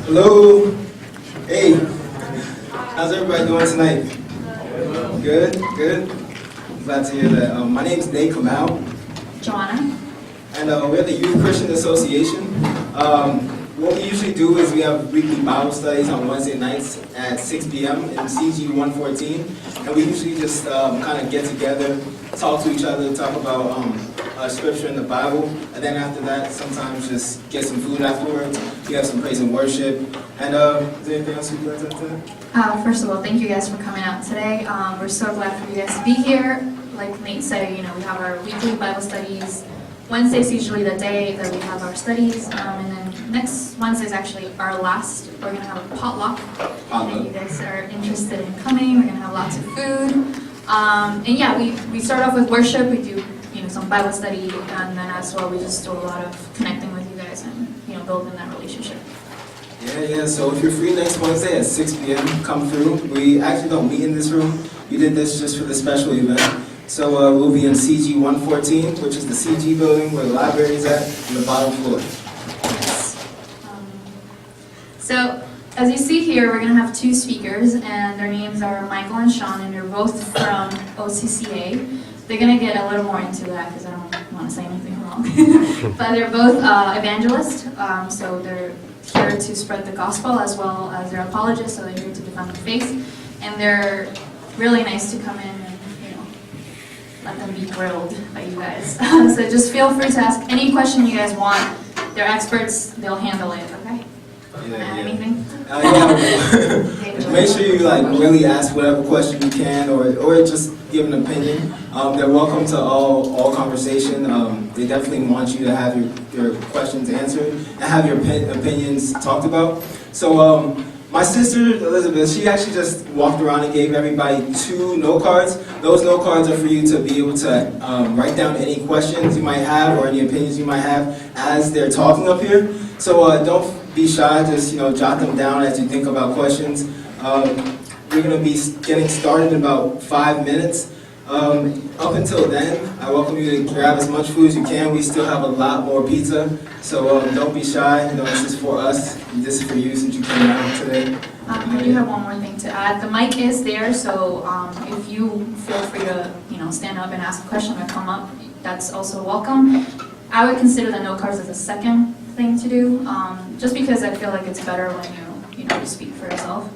Hello. Hey. How's everybody doing tonight? Good, good. Glad to hear that. My name's Nate Kamau. Joanna. And we're the Youth Christian Association. What we usually do is we have weekly Bible studies on Wednesday nights at 6 p.m. in CG 114. And we usually just kind of get together, talk to each other, talk about scripture in the Bible. And then after that, sometimes just get some food afterwards. We have some praise and worship. And is there anything else you'd like to say? First of all, thank you guys for coming out today. We're so glad for you guys to be here. Like Nate said, we have our weekly Bible studies. Wednesday's usually the day that we have our studies, and then next Wednesday is actually our last. We're going to have a potluck, and if you guys are interested in coming, we're going to have lots of food. And yeah, we start off with worship, we do some Bible study, and then as well we just do a lot of connecting with you guys and building that relationship. Yeah, so if you're free next Wednesday at 6 p.m., come through. We actually don't meet in this room. We did this just for the special event. So we'll be in CG 114, which is the CG building where the library is at, on the bottom floor. Yes. So as you see here, we're going to have two speakers, and their names are Michael and Sean, and they're both from YCA. They're going to get a little more into that because I don't want to say anything wrong. But they're both evangelists, so they're here to spread the gospel as well as they're apologists, so they're here to defend the faith. And they're really nice to come in and let them be grilled by you guys. So just feel free to ask any question you guys want. They're experts, they'll handle it, okay? Yeah. Anything? Yeah. Make sure you really ask whatever question you can, or just give an opinion. They're welcome to all conversation. They definitely want you to have your questions answered and have your opinions talked about. So my sister Elizabeth, she actually just walked around and gave everybody 2 note cards. Those note cards are for you to be able to write down any questions you might have or any opinions you might have as they're talking up here. So don't be shy, just jot them down as you think about questions. We're going to be getting started in about 5 minutes. Up until then, I welcome you to grab as much food as you can. We still have a lot more pizza, so don't be shy. This is for us. This is for you since you came out today. I do have one more thing to add. The mic is there, so if you feel free to stand up and ask a question or come up, that's also welcome. I would consider the note cards as a second thing to do, just because I feel like it's better when you speak for yourself.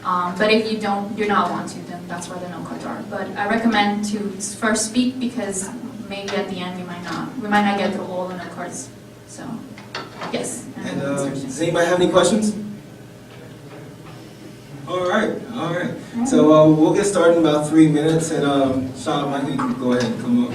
But if you do not want to, then that's where the note cards are. But I recommend to first speak because maybe at the end we might not get through all the note cards. So, yes. And does anybody have any questions? All right. So we'll get started in about 3 minutes, and Sean, Michael, you can go ahead and come up.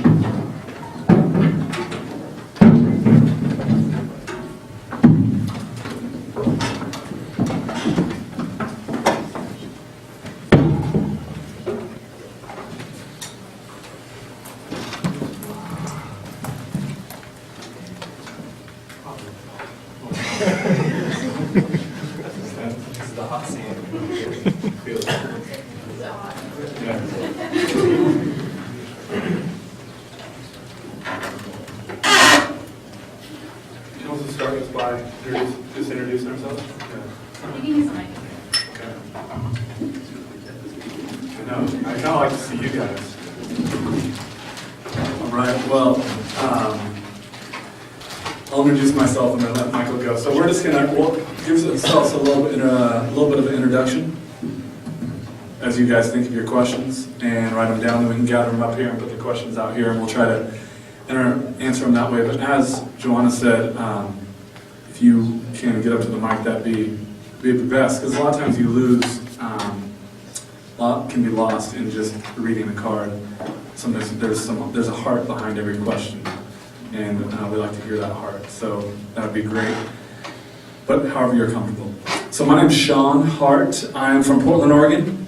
I'll introduce myself and then let Michael go. So we're just we'll give ourselves a little bit of an introduction as you guys think of your questions and write them down. Then we can gather them up here and put the questions out here, and we'll try to answer them that way. But as Joanna said, if you can get up to the mic, that'd be the best, because a lot of times you lose. A lot can be lost in just reading the card. Sometimes there's a heart behind every question, and we like to hear that heart. So that would be great. But however you're comfortable. So my name's Sean Hart. I am from Portland, Oregon,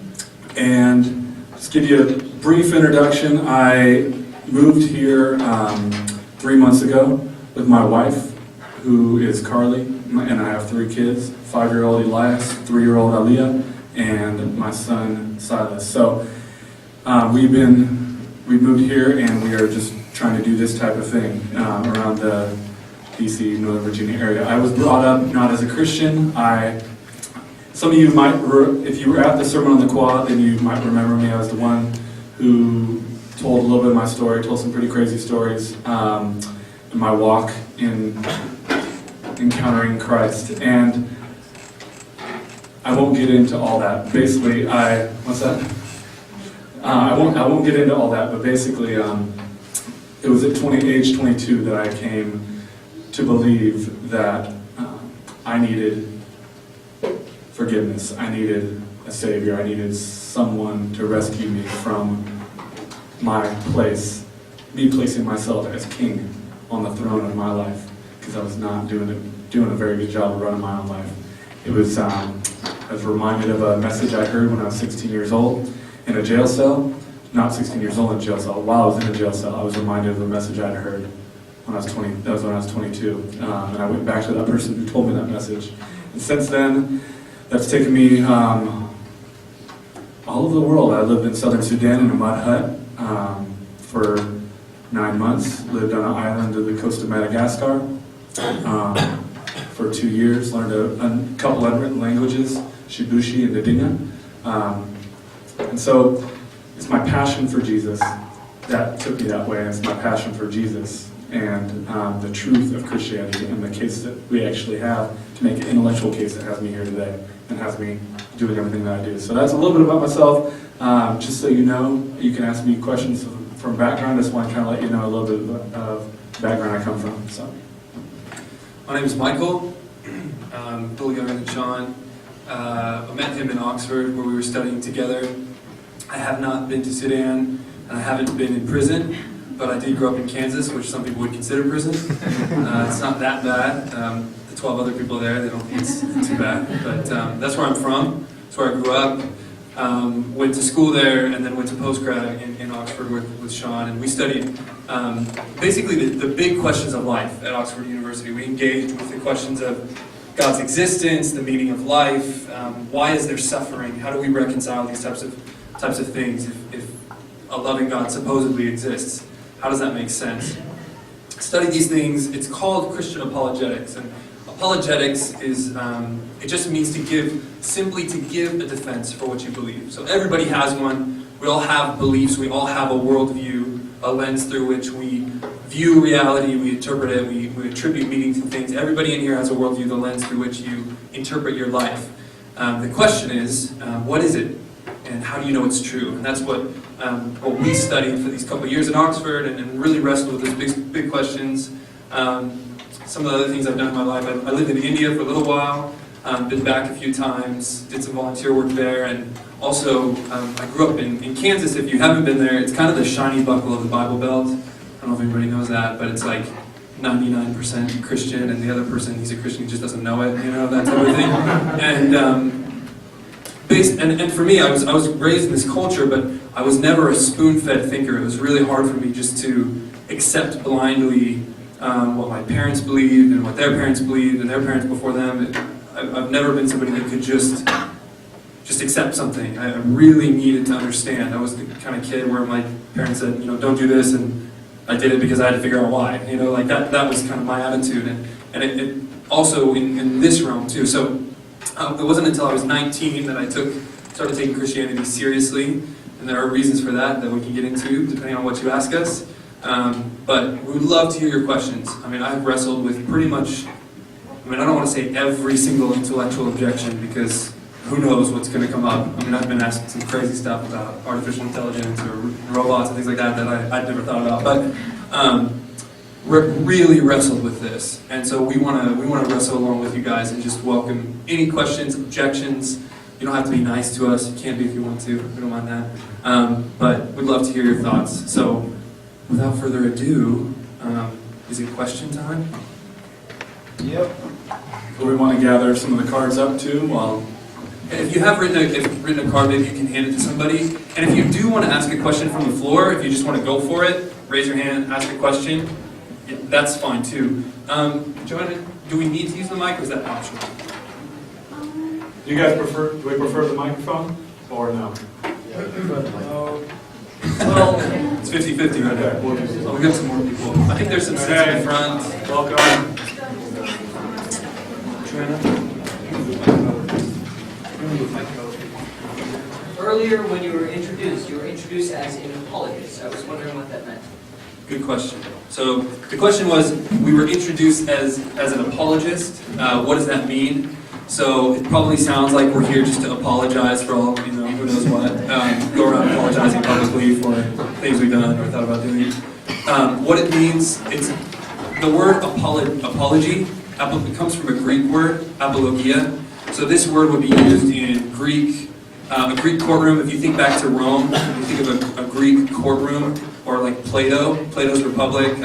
and just give you a brief introduction. I moved here 3 months ago with my wife, who is Carly, and I have 3 kids: 5-year-old Elias, 3-year-old Aliyah, and my son Silas. So we moved here, and we are just trying to do this type of thing around the DC, Northern Virginia area. I was brought up not as a Christian. Some of you might, if you were at the Sermon on the Quad, then you might remember me. I was the one who told a little bit of my story, told some pretty crazy stories in my walk in encountering Christ. And I won't get into all that. Basically, what's that? I won't get into all that, but basically, it was at age 22 that I came to believe that I needed forgiveness. I needed a Savior. I needed someone to rescue me from my place, me placing myself as king on the throne of my life, because I was not doing a very good job of running my own life. It was, I was reminded of a message I heard when I was 16 years old in a jail cell. Not 16 years old in a jail cell. While I was in a jail cell, I was reminded of a message I'd heard when I was 20. That was when I was 22, and I went back to that person who told me that message. And since then, that's taken me all over the world. I lived in southern Sudan in a mud hut for 9 months. Lived on an island of the coast of Madagascar for 2 years. Learned a couple unwritten languages, Shibushi and Ndinga. And so it's my passion for Jesus that took me that way. It's my passion for Jesus and the truth of Christianity and the case that we actually have to make an intellectual case that has me here today and has me doing everything that I do. So that's a little bit about myself. Just so you know, you can ask me questions from background. I just want to kind of let you know a little bit of the background I come from. So, my name is Michael. I'm a little younger than Sean. I met him in Oxford where we were studying together. I have not been to Sudan, and I haven't been in prison, but I did grow up in Kansas, which some people would consider prison. It's not that bad. The 12 other people there, they don't think it's too bad. But that's where I'm from. That's where I grew up. Went to school there, and then went to postgrad in Oxford with Sean. And we studied basically the big questions of life at Oxford University. We engaged with the questions of God's existence, the meaning of life, why is there suffering, how do we reconcile these types of things if a loving God supposedly exists. How does that make sense? Study these things. It's called Christian apologetics, and apologetics is it just means simply to give a defense for what you believe. So everybody has one. We all have beliefs. We all have a worldview, a lens through which we view reality. We interpret it. We attribute meaning to things. Everybody in here has a worldview, the lens through which you interpret your life. The question is, what is it? And how do you know it's true? And that's what we studied for these couple of years in Oxford and really wrestled with those big questions. Some of the other things I've done in my life, I lived in India for a little while, been back a few times, did some volunteer work there, and also I grew up in Kansas. If you haven't been there, it's kind of the shiny buckle of the Bible Belt. I don't know if anybody knows that, but it's like 99% Christian, and the other person, he's a Christian, he just doesn't know it, that type of thing. And for me, I was raised in this culture, but I was never a spoon-fed thinker. It was really hard for me just to accept blindly what my parents believed and what their parents believed and their parents before them. I've never been somebody that could just accept something. I really needed to understand. I was the kind of kid where my parents said, don't do this, and I did it because I had to figure out why. Like that was kind of my attitude, and it also in this realm too. So it wasn't until I was 19 that I started taking Christianity seriously, and there are reasons for that we can get into depending on what you ask us. But we would love to hear your questions. I've wrestled with pretty much, I don't want to say every single intellectual objection because who knows what's going to come up. I've been asked some crazy stuff about artificial intelligence or robots and things like that I'd never thought about. But really wrestled with this, and so we want to wrestle along with you guys and just welcome any questions, objections. You don't have to be nice to us. You can be if you want to. We don't mind that. But we'd love to hear your thoughts. So, without further ado, is it question time? Yep. So we want to gather some of the cards up too. And if you have written a card, maybe you can hand it to somebody. And if you do want to ask a question from the floor, if you just want to go for it, raise your hand, ask a question. Yeah, that's fine too. Joanna, do we need to use the mic or is that optional? Do you guys prefer the microphone or no? Yeah, Well, it's 50-50 right there. Oh, we got some more people. I think there's some seats in the front. Welcome. Earlier, when you were introduced as an apologist. I was wondering what that meant. Good question. So the question was, we were introduced as an apologist. What does that mean? So it probably sounds like we're here just to apologize for all, who knows what. Go around apologizing publicly for things we've done or thought about doing. What it means, it's the word apology. It comes from a Greek word, apologia. So this word would be used in Greek, a Greek courtroom. If you think back to Rome, you think of a Greek courtroom, or like Plato's Republic,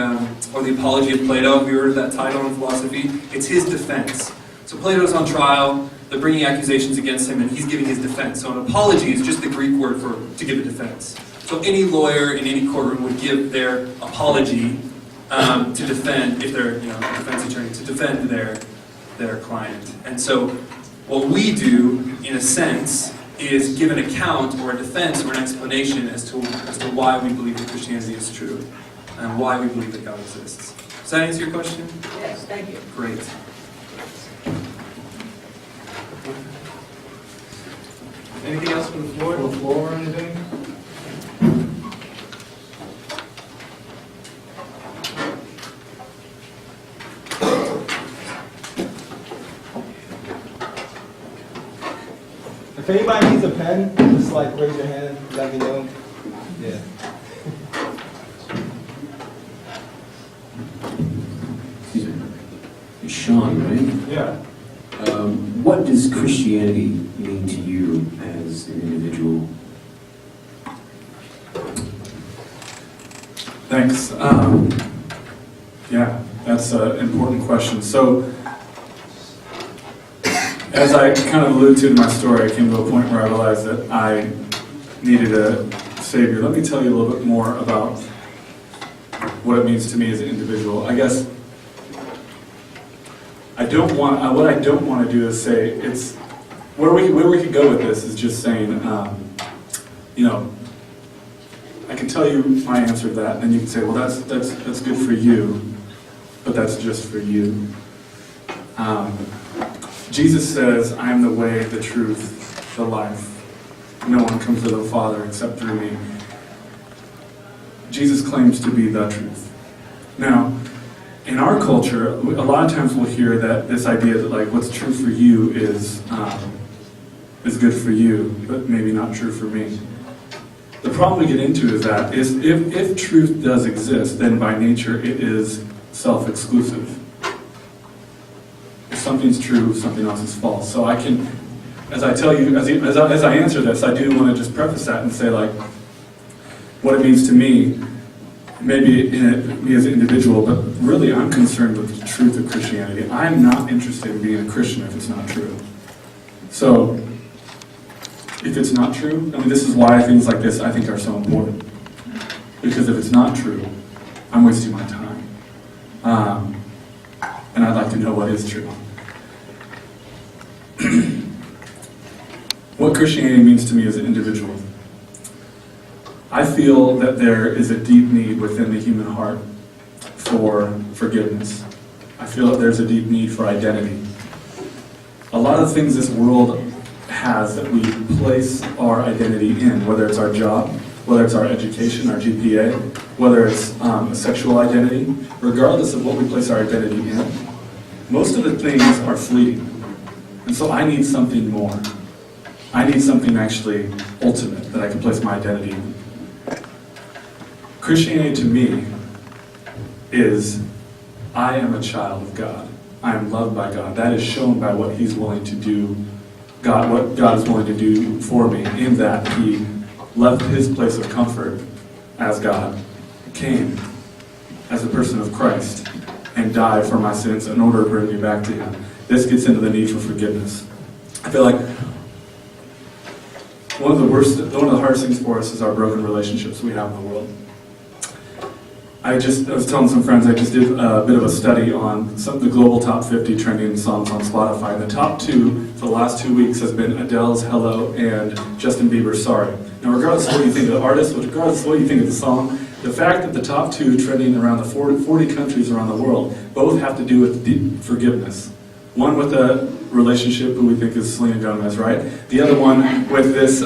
or the Apology of Plato. Have you heard of that title in philosophy? It's his defense. So Plato's on trial, they're bringing accusations against him, and he's giving his defense. So an apology is just the Greek word to give a defense. So any lawyer in any courtroom would give their apology to defend, if they're defense attorney, to defend their client. And so what we do, in a sense, is give an account or a defense or an explanation as to why we believe that Christianity is true and why we believe that God exists. Does that answer your question? Yes, thank you. Great. Anything else from the floor? From the floor or anything? If anybody needs a pen, just raise your hand, let me know. Yeah. Excuse me. Sean, right? Yeah. What does Christianity mean to you as an individual? Thanks. Yeah, that's an important question. So, as I kind of alluded to in my story, I came to a point where I realized that I needed a Savior. Let me tell you a little bit more about what it means to me as an individual. I guess what I don't want to do is say it's where we could go with this is just saying, I can tell you my answer to that, and you can say, well, that's good for you, but that's just for you. Jesus says, I am the way, the truth, the life. No one comes to the Father except through me. Jesus claims to be the truth. Now, in our culture, a lot of times we'll hear that this idea that what's true for you is good for you, but maybe not true for me. The problem we get into is that if truth does exist, then by nature it is self-exclusive. If something's true, something else is false. So I can, as I tell you, as I answer this, I do want to just preface that and say what it means to me, maybe me as an individual, but really I'm concerned with the truth of Christianity. I'm not interested in being a Christian if it's not true. So, if it's not true, this is why things like this I think are so important. Because if it's not true, I'm wasting my time. And I'd like to know what is true. What Christianity means to me as an individual. I feel that there is a deep need within the human heart for forgiveness. I feel that there's a deep need for identity. A lot of things this world has that we place our identity in, whether it's our job, whether it's our education, our GPA, whether it's a sexual identity, regardless of what we place our identity in, most of the things are fleeting. And so I need something more. I need something actually ultimate that I can place my identity in. Christianity to me is, I am a child of God. I am loved by God. That is shown by what He's willing to do, what God is willing to do for me, in that He left His place of comfort as God, came as a person of Christ, and died for my sins in order to bring me back to Him. This gets into the need for forgiveness. I feel like one of the hardest things for us is our broken relationships we have in the world. I was telling some friends, I just did a bit of a study on some of the global top 50 trending songs on Spotify. The top two for the last 2 weeks has been Adele's Hello and Justin Bieber's Sorry. Now, regardless of what you think of the artist, regardless of what you think of the song, the fact that the top two trending around the 40 countries around the world both have to do with deep forgiveness. One with a relationship who we think is Selena Gomez, right? The other one with this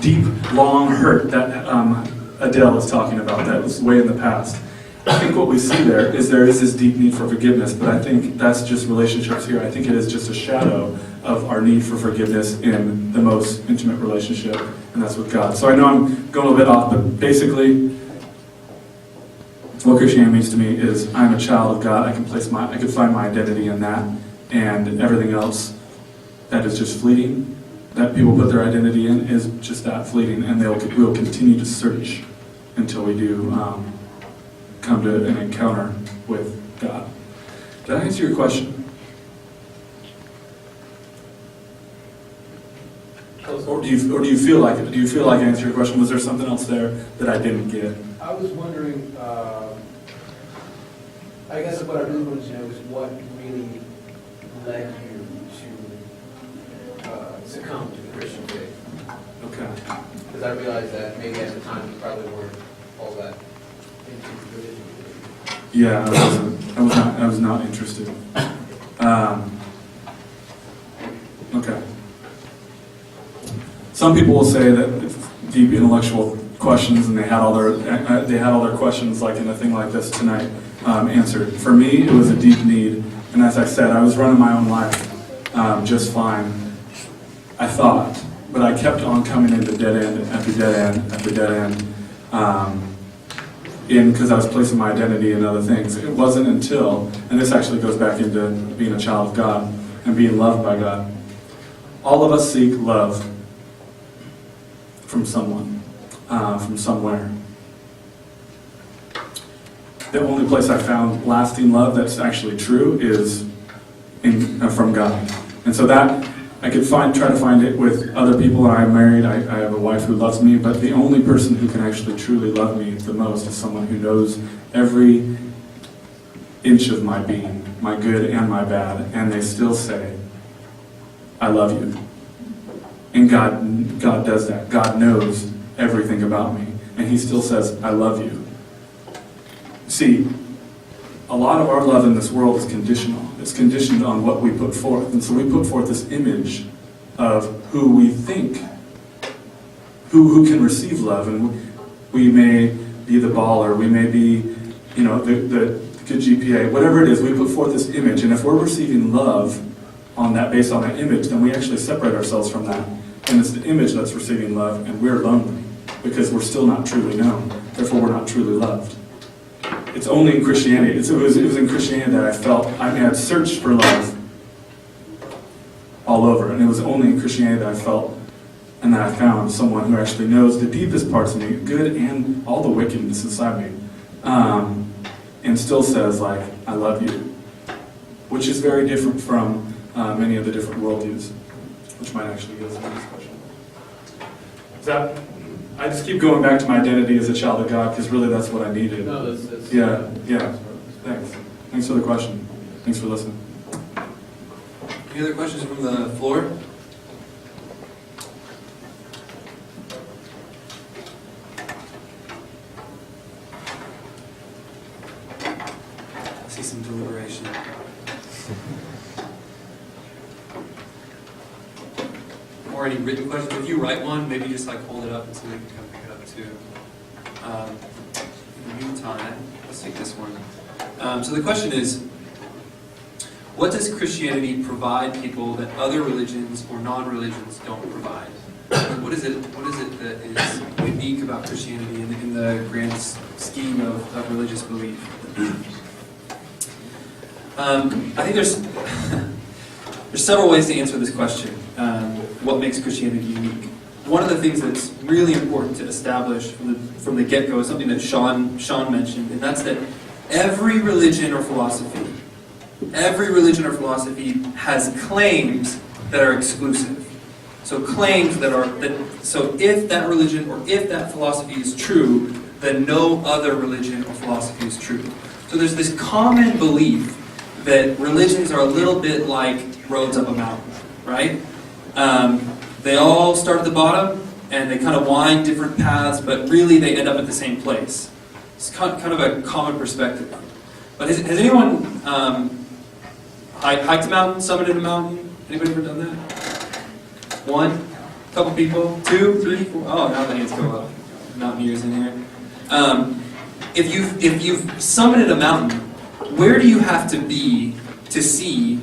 deep, long hurt that Adele is talking about that was way in the past. I think what we see there is this deep need for forgiveness, but I think that's just relationships here. I think it is just a shadow of our need for forgiveness in the most intimate relationship, and that's with God. So I know I'm going a little bit off, but basically, what Christianity means to me is I'm a child of God. I can find my identity in that, and everything else that is just fleeting, that people put their identity in, is just that fleeting, and we'll continue to search until we do come to an encounter with God. Did I answer your question? Or do you feel like it? Do you feel like I answered your question? Was there something else there that I didn't get? I was wondering, I guess what I really wanted to know is what really led you to succumb to the Christian faith. Okay. Because I realized that maybe at the time you probably weren't all that into religion. Yeah, I was not interested. Okay. Some people will say that it's deep intellectual questions, and they had all their questions, like in a thing like this tonight, answered. For me, it was a deep need, and as I said, I was running my own life just fine, I thought, but I kept on coming into dead end after dead end after dead end, because I was placing my identity in other things. It wasn't until, and this actually goes back into being a child of God and being loved by God. All of us seek love from someone, from somewhere. The only place I found lasting love that's actually true is from God. And so that, I could try to find it with other people. I'm married, I have a wife who loves me, but the only person who can actually truly love me the most is someone who knows every inch of my being, my good and my bad, and they still say, I love you. And God does that. God knows everything about me, and He still says, I love you. See, a lot of our love in this world is conditional. It's conditioned on what we put forth. And so we put forth this image of who we think, who can receive love. And we may be the baller, we may be, the good GPA, whatever it is, we put forth this image. And if we're receiving love based on that image, then we actually separate ourselves from that. And it's the image that's receiving love, and we're lonely because we're still not truly known. Therefore, we're not truly loved. It's only in Christianity. It was in Christianity that I felt, I had searched for love all over, and it was only in Christianity that I felt and that I found someone who actually knows the deepest parts of me, good and all the wickedness inside me, and still says, like, I love you, which is very different from many of the different worldviews, which might actually give us a discussion. I just keep going back to my identity as a child of God, because really that's what I needed. No, that's Yeah. Thanks. Thanks for the question. Thanks for listening. Any other questions from the floor? I see some deliberation. Or any written questions? If you write one, maybe just like hold it up and so we can kind of pick it up too. In the meantime, let's take this one. So the question is, what does Christianity provide people that other religions or non-religions don't provide? What is it that is unique about Christianity in the grand scheme of religious belief? I think there's several ways to answer this question. What makes Christianity unique? One of the things that's really important to establish from the get-go is something that Sean mentioned, and that's that every religion or philosophy has claims that are exclusive. So claims so if that religion or if that philosophy is true, then no other religion or philosophy is true. So there's this common belief that religions are a little bit like roads up a mountain, right? They all start at the bottom, and they kind of wind different paths, but really they end up at the same place. It's kind of a common perspective. But has anyone hiked a mountain, summited a mountain? Anybody ever done that? One? Couple people? Two? Three? Four? Oh, now the hands go up. Mountaineers in here. If you've summited a mountain, where do you have to be to see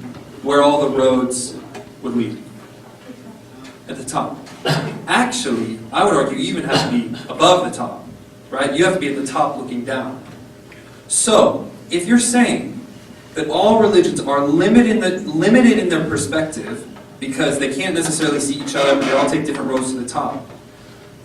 where all the roads would lead? At the top. Actually, I would argue you even have to be above the top, right? You have to be at the top looking down. So, if you're saying that all religions are limited in their perspective because they can't necessarily see each other, but they all take different roads to the top,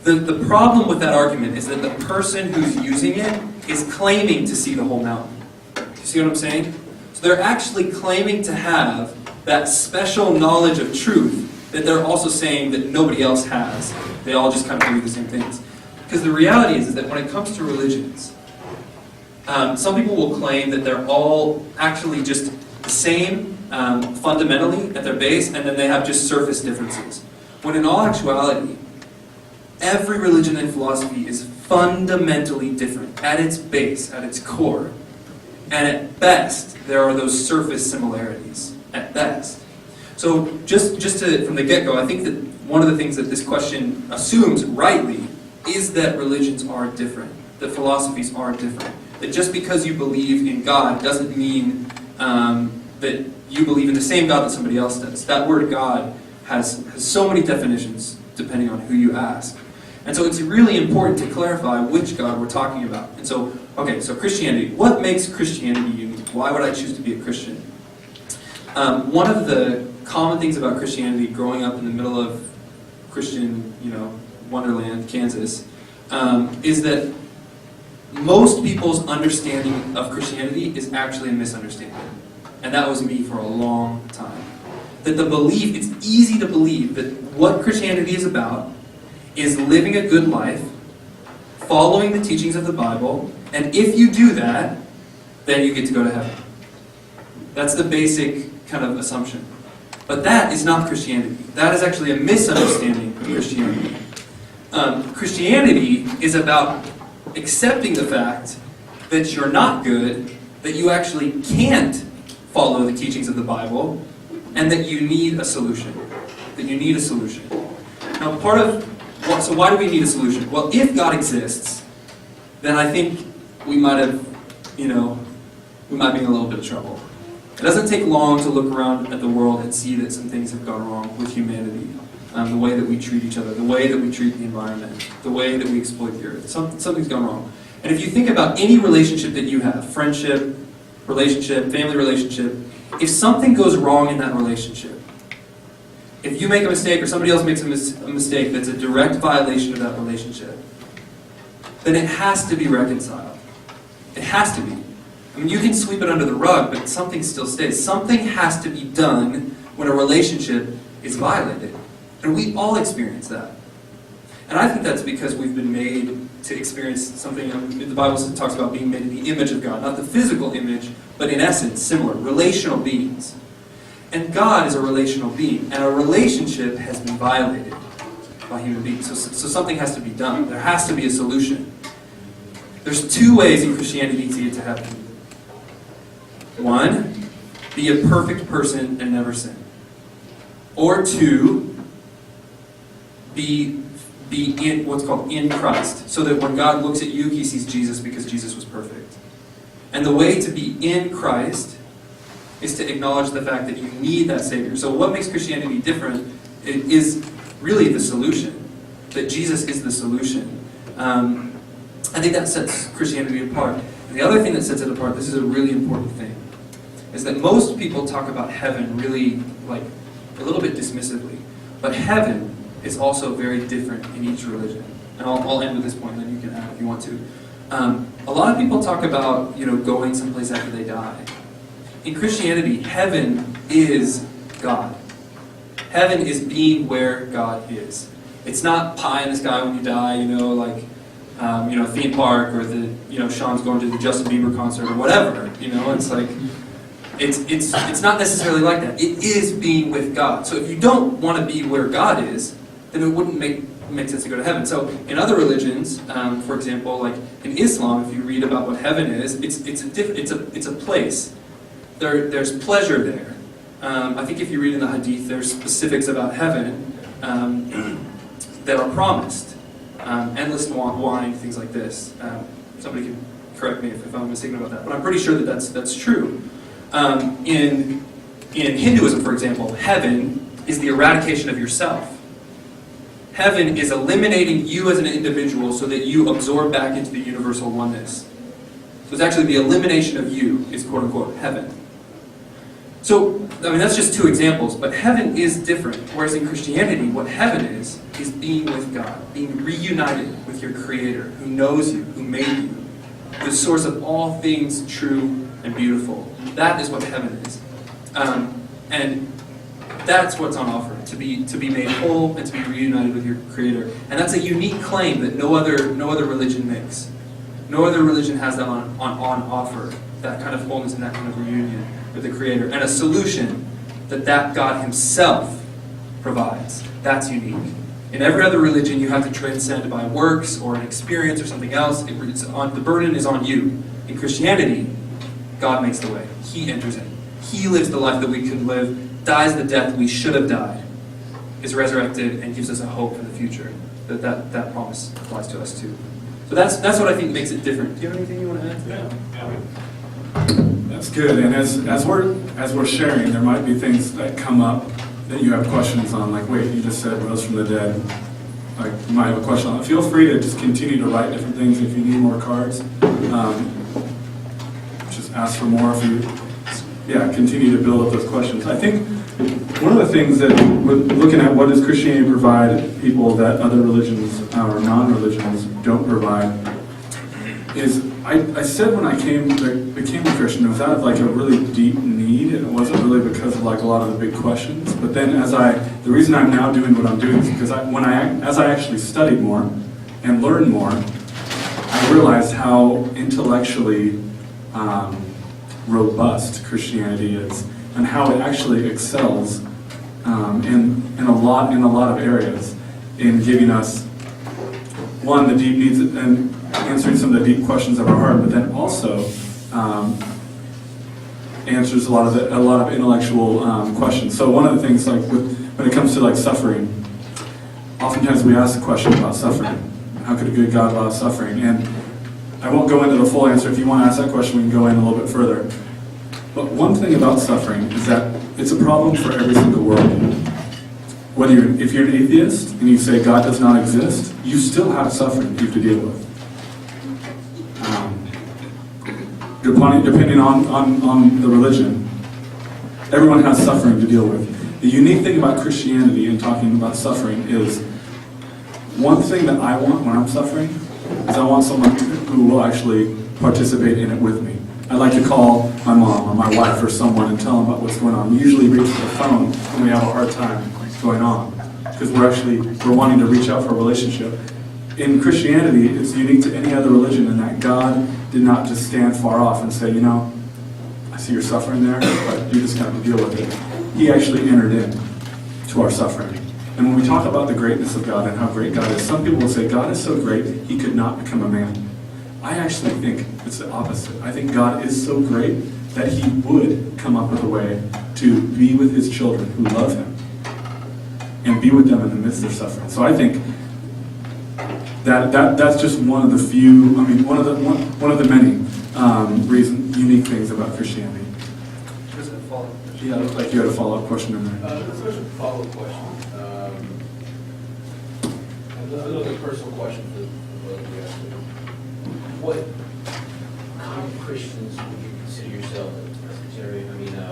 the problem with that argument is that the person who's using it is claiming to see the whole mountain. Do you see what I'm saying? So they're actually claiming to have that special knowledge of truth that they're also saying that nobody else has. They all just kind of do the same things. Because the reality is that when it comes to religions, some people will claim that they're all actually just the same fundamentally at their base, and then they have just surface differences. When in all actuality, every religion and philosophy is fundamentally different at its base, at its core. And at best, there are those surface similarities, at best. So just from the get-go, I think that one of the things that this question assumes rightly is that religions are different, that philosophies are different. That just because you believe in God doesn't mean that you believe in the same God that somebody else does. That word God has so many definitions depending on who you ask. And so it's really important to clarify which God we're talking about. And so, okay, so Christianity. What makes Christianity unique? Why would I choose to be a Christian? One of the common things about Christianity, growing up in the middle of Christian, Wonderland, Kansas, is that most people's understanding of Christianity is actually a misunderstanding. And that was me for a long time. That the belief, it's easy to believe that what Christianity is about is living a good life, following the teachings of the Bible, and if you do that, then you get to go to heaven. That's the basic kind of assumption. But that is not Christianity. That is actually a misunderstanding of Christianity. Christianity is about accepting the fact that you're not good, that you actually can't follow the teachings of the Bible, and that you need a solution. That you need a solution. Now, so why do we need a solution? Well, if God exists, then I think we might be in a little bit of trouble. It doesn't take long to look around at the world and see that some things have gone wrong with humanity. The way that we treat each other, the way that we treat the environment, the way that we exploit the earth. Something's gone wrong. And if you think about any relationship that you have, friendship, relationship, family relationship, if something goes wrong in that relationship, if you make a mistake or somebody else makes a mistake that's a direct violation of that relationship, then it has to be reconciled. It has to be. I mean, you can sweep it under the rug, but something still stays. Something has to be done when a relationship is violated. And we all experience that. And I think that's because we've been made to experience something, the Bible talks about being made in the image of God. Not the physical image, but in essence, similar, relational beings. And God is a relational being, and a relationship has been violated by human beings. So something has to be done. There has to be a solution. There's two ways in Christianity to get to heaven. One, be a perfect person and never sin. Or two, be in what's called in Christ, so that when God looks at you, he sees Jesus because Jesus was perfect. And the way to be in Christ is to acknowledge the fact that you need that Savior. So what makes Christianity different is really the solution, that Jesus is the solution. I think that sets Christianity apart. And the other thing that sets it apart, this is a really important thing, is that most people talk about heaven really like a little bit dismissively. But heaven is also very different in each religion. And I'll end with this point, then you can add if you want to. A lot of people talk about going someplace after they die. In Christianity, heaven is God. Heaven is being where God is. It's not pie in the sky when you die, theme park, or Sean's going to the Justin Bieber concert or whatever. It's like it's not necessarily like that. It is being with God. So if you don't want to be where God is, then it wouldn't make sense to go to heaven. So in other religions, for example, like in Islam, if you read about what heaven is, it's a place. There's pleasure there. I think if you read in the Hadith, there's specifics about heaven that are promised. Endless wine, things like this. Somebody can correct me if I'm mistaken about that, but I'm pretty sure that's true. In Hinduism, for example, heaven is the eradication of yourself. Heaven is eliminating you as an individual so that you absorb back into the universal oneness. So it's actually the elimination of you is quote-unquote heaven. So, that's just two examples, but heaven is different. Whereas in Christianity, what heaven is being with God, being reunited with your Creator, who knows you, who made you, the source of all things true and beautiful. That is what heaven is. And that's what's on offer, to be made whole and to be reunited with your Creator. And that's a unique claim that no other religion makes. No other religion has that on offer, that kind of wholeness and that kind of reunion with the Creator. And a solution that God Himself provides. That's unique. In every other religion, you have to transcend by works or an experience or something else. The burden is on you. In Christianity, God makes the way. He enters in. He lives the life that we could live, dies the death we should have died, is resurrected, and gives us a hope for the future. That promise applies to us too. So that's what I think makes it different. Do you have anything you want to add to that? Yeah. That's good. And as we're sharing, there might be things that come up that you have questions on, like, wait, you just said rose from the dead. Like, you might have a question on it. Feel free to just continue to write different things if you need more cards. Just ask for more if you, continue to build up those questions. I think one of the things that we're looking at, what does Christianity provide people that other religions or non-religions don't provide, is I said when I became a Christian, it was out of like a really deep need, and it wasn't really because of like a lot of the big questions. But then the reason I'm now doing what I'm doing is because as I actually studied more and learned more, I realized how intellectually robust Christianity is, and how it actually excels in a lot of areas in giving us, one, the deep needs and answering some of the deep questions of our heart, but then also answers a lot of intellectual questions. So one of the things, like when it comes to like suffering, oftentimes we ask the question about suffering. How could a good God allow suffering? And I won't go into the full answer. If you want to ask that question, we can go in a little bit further. But one thing about suffering is that it's a problem for every single world. If you're an atheist and you say God does not exist, you still have suffering you have to deal with. Depending on the religion, everyone has suffering to deal with. The unique thing about Christianity and talking about suffering is, one thing that I want when I'm suffering is I want someone who will actually participate in it with me. I like to call my mom or my wife or someone and tell them about what's going on. We usually reach for the phone when we have a hard time going on, because we're wanting to reach out for a relationship. In Christianity, it's unique to any other religion in that God did not just stand far off and say, I see you're suffering there, but you just got to deal with it. He actually entered in to our suffering. And when we talk about the greatness of God and how great God is, some people will say, God is so great, He could not become a man. I actually think it's the opposite. I think God is so great that He would come up with a way to be with His children who love Him and be with them in the midst of suffering. So I think that's just one of the few, one of the many unique things about Christianity. There's a follow-up question. Yeah, it looked like you had a follow-up question in there. There's a follow-up question. A little bit personal question for both of you guys. What kind of Christians would you consider yourself as Presbyterian? A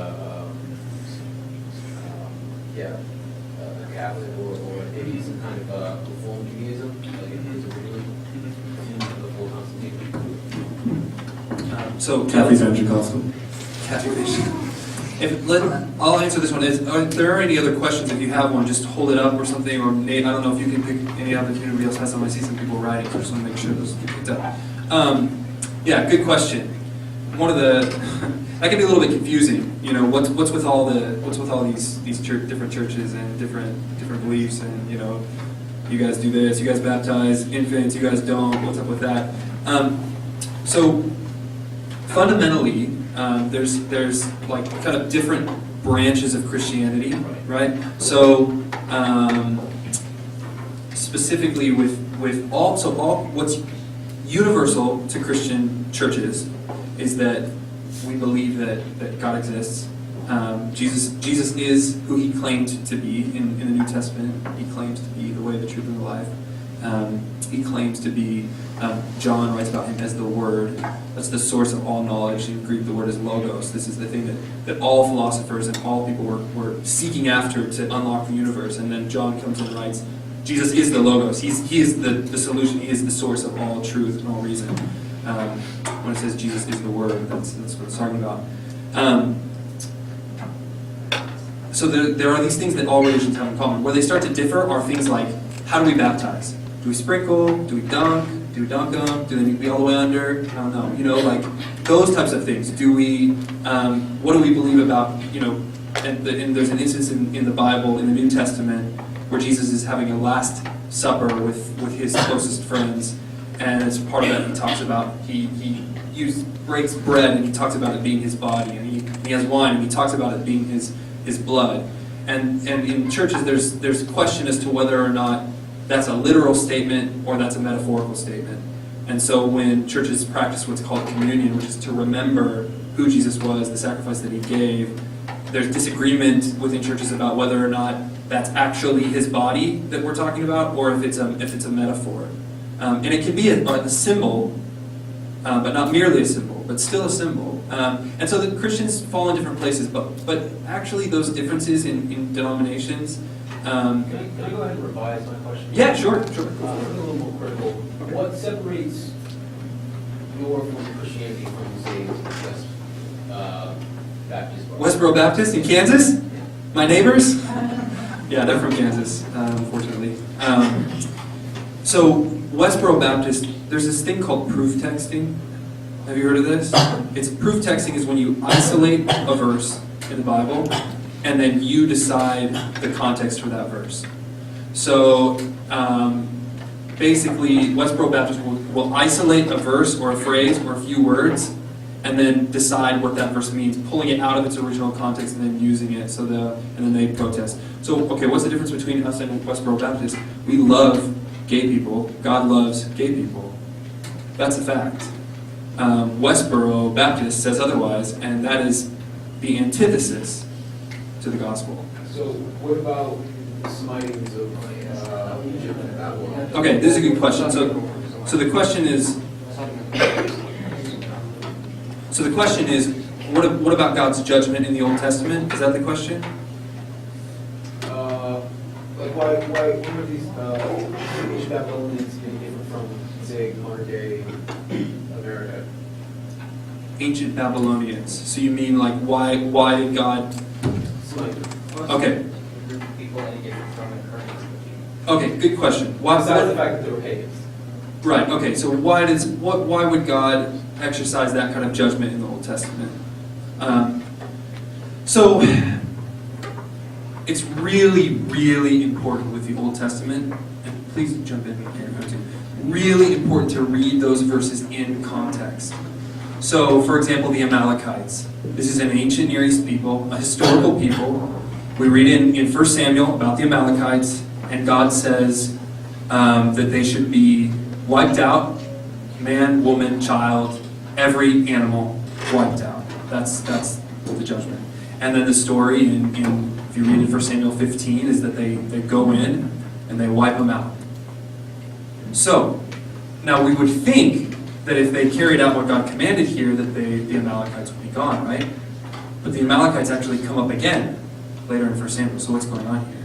Catholic or maybe some kind of Reformed Judaism, like it is originally the full Constantine. So Kathy's Pentecostal. Kathy, I'll answer this one. Are there any other questions? If you have one, just hold it up or something. Or Nate, I don't know if you can pick any up. If anybody else has some, I see some people writing. So I just want to make sure those get picked up. Yeah, good question. One of the that can be a little bit confusing. You know, what's with all these different churches and different beliefs, and you know, you guys do this, you guys baptize infants, you guys don't. What's up with that? So fundamentally, there's like kind of different branches of Christianity, right? So specifically with all what's universal to Christian churches is that we believe that God exists. Jesus is who he claimed to be in the New Testament. He claims to be the way, the truth, and the life. He claims to be, John writes about him as the Word. That's the source of all knowledge. In Greek, the word is logos. This is the thing that all philosophers and all people were seeking after to unlock the universe. And then John comes and writes, Jesus is the logos. He is the solution. He is the source of all truth and all reason. When it says Jesus is the Word, that's what it's talking about. So there are these things that all religions have in common. Where they start to differ are things like, how do we baptize? Do we sprinkle? Do we dunk? Do we dunk them? Do they need to be all the way under? I don't know. You know, like those types of things. Do we? What do we believe about? You know, and there's an instance in the Bible, in the New Testament, where Jesus is having a Last Supper with his closest friends, and as part of that, he talks about he breaks bread and he talks about it being his body, and he has wine and he talks about it being his blood. And in churches, there's a question as to whether or not that's a literal statement or that's a metaphorical statement. And so when churches practice what's called communion, which is to remember who Jesus was, the sacrifice that he gave, there's disagreement within churches about whether or not that's actually his body that we're talking about, or if it's a metaphor. And it can be a symbol, but not merely a symbol, but still a symbol. And so the Christians fall in different places, but actually those differences in denominations. Can I go ahead and revise my question? Yeah, sure. A little more critical. What separates your form of Christianity from, say, West Baptist? Westboro Baptist in Kansas? My neighbors? Yeah, they're from Kansas, unfortunately. So Westboro Baptist, there's this thing called proof texting. Have you heard of this? Proof texting is when you isolate a verse in the Bible and then you decide the context for that verse. So basically, Westboro Baptist will isolate a verse or a phrase or a few words and then decide what that verse means, pulling it out of its original context and then using it. And then they protest. So, okay, what's the difference between us and Westboro Baptist? We love gay people. God loves gay people. That's a fact. Westboro Baptist says otherwise, and that is the antithesis to the gospel. So what about the smitings of Egypt and Babylon? Okay, this is a good question. So the question is, what about God's judgment in the Old Testament? Is that the question? Like why are these ancient Babylonians any different from, say, modern day America? Ancient Babylonians. So you mean like why did God? Smite. Okay. People any different from the current. Okay, good question. Why? Besides the fact that they were pagans. Right. Okay. So why would God exercise that kind of judgment in the Old Testament? So it's really, really important with the Old Testament, and please jump in here. Really important to read those verses in context. So, for example, the Amalekites. This is an ancient Near East people, a historical people. We read in 1 Samuel about the Amalekites, and God says that they should be wiped out, man, woman, child, every animal wiped out. That's the judgment. And then the story if you read in 1 Samuel 15 is that they go in and they wipe them out. So, now we would think that if they carried out what God commanded here, that the Amalekites would be gone, right? But the Amalekites actually come up again later in 1 Samuel. So what's going on here?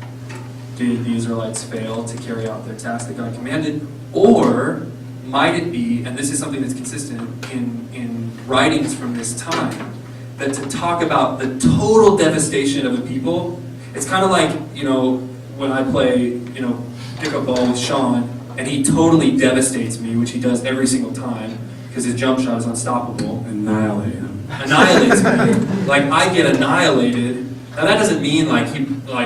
Did the Israelites fail to carry out their task that God commanded? Or might it be, and this is something that's consistent in writings from this time, that to talk about the total devastation of a people, it's kind of like, you know, when I play, you know, pickup ball with Sean, and he totally devastates me, which he does every single time, because his jump shot is unstoppable. Annihilate him. Annihilates me. Like, I get annihilated. Now that doesn't mean like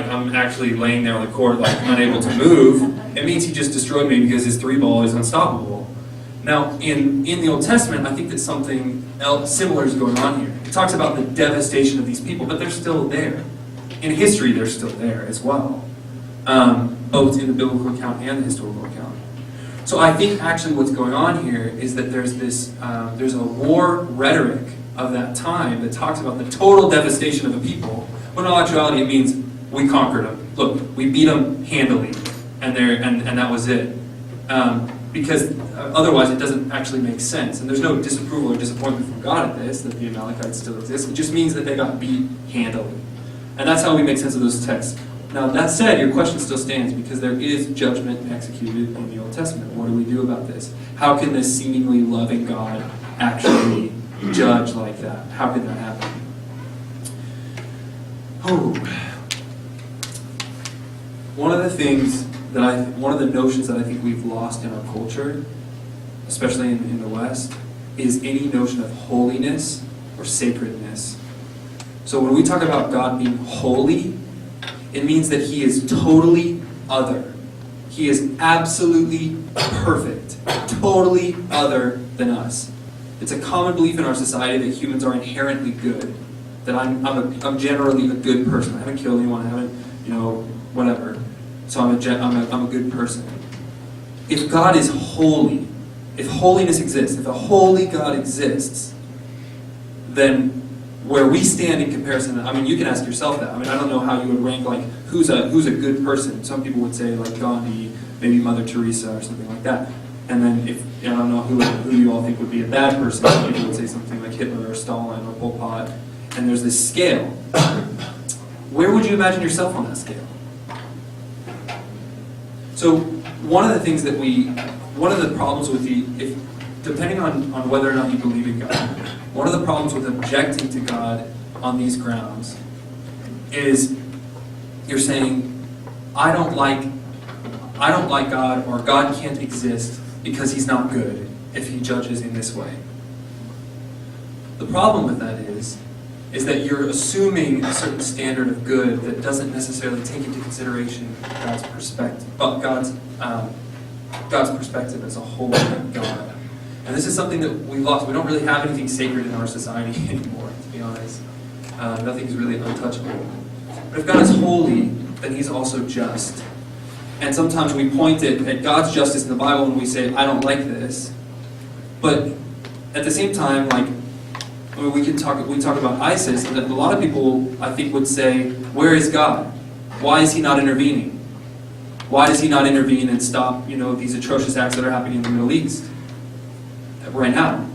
I'm actually laying there on the court like unable to move. It means he just destroyed me because his three ball is unstoppable. Now in the Old Testament, I think that something else similar is going on here. It talks about the devastation of these people, but they're still there. In history, they're still there as well, both in the biblical account and the historical account. So I think actually what's going on here is that there's this there's a war rhetoric of that time that talks about the total devastation of a people. When in all actuality, it means we conquered them. Look, we beat them handily, and that was it. Because otherwise, it doesn't actually make sense. And there's no disapproval or disappointment from God at this, that the Amalekites still exist. It just means that they got beat handily. And that's how we make sense of those texts. Now, that said, your question still stands, because there is judgment executed in the Old Testament. What do we do about this? How can this seemingly loving God actually judge like that? How can that happen? Oh. One of the notions that I think we've lost in our culture, especially in the West, is any notion of holiness or sacredness. So when we talk about God being holy, it means that He is totally other. He is absolutely perfect, totally other than us. It's a common belief in our society that humans are inherently good, that I'm generally a good person. I haven't killed anyone, I haven't, whatever. So I'm a good person. If God is holy, if holiness exists, if a holy God exists, then where we stand in comparison, you can ask yourself that. I don't know how you would rank, like, who's a good person. Some people would say, like, Gandhi, maybe Mother Teresa or something like that. And then I don't know who you all think would be a bad person. Some people would say something like Hitler or Stalin or Pol Pot. And there's this scale. Where would you imagine yourself on that scale? So one of the problems with depending on whether or not you believe in God, one of the problems with objecting to God on these grounds is you're saying, I don't like God, or God can't exist because He's not good if He judges in this way. The problem with that is that you're assuming a certain standard of good that doesn't necessarily take into consideration God's perspective, but God's perspective as a holy God. And this is something that we've lost. We don't really have anything sacred in our society anymore, to be honest. Nothing's really untouchable. But if God is holy, then He's also just. And sometimes we point at God's justice in the Bible and we say, I don't like this. But at the same time, we talk about ISIS, and a lot of people, I think, would say, where is God? Why is He not intervening? Why does He not intervene and stop, these atrocious acts that are happening in the Middle East right now?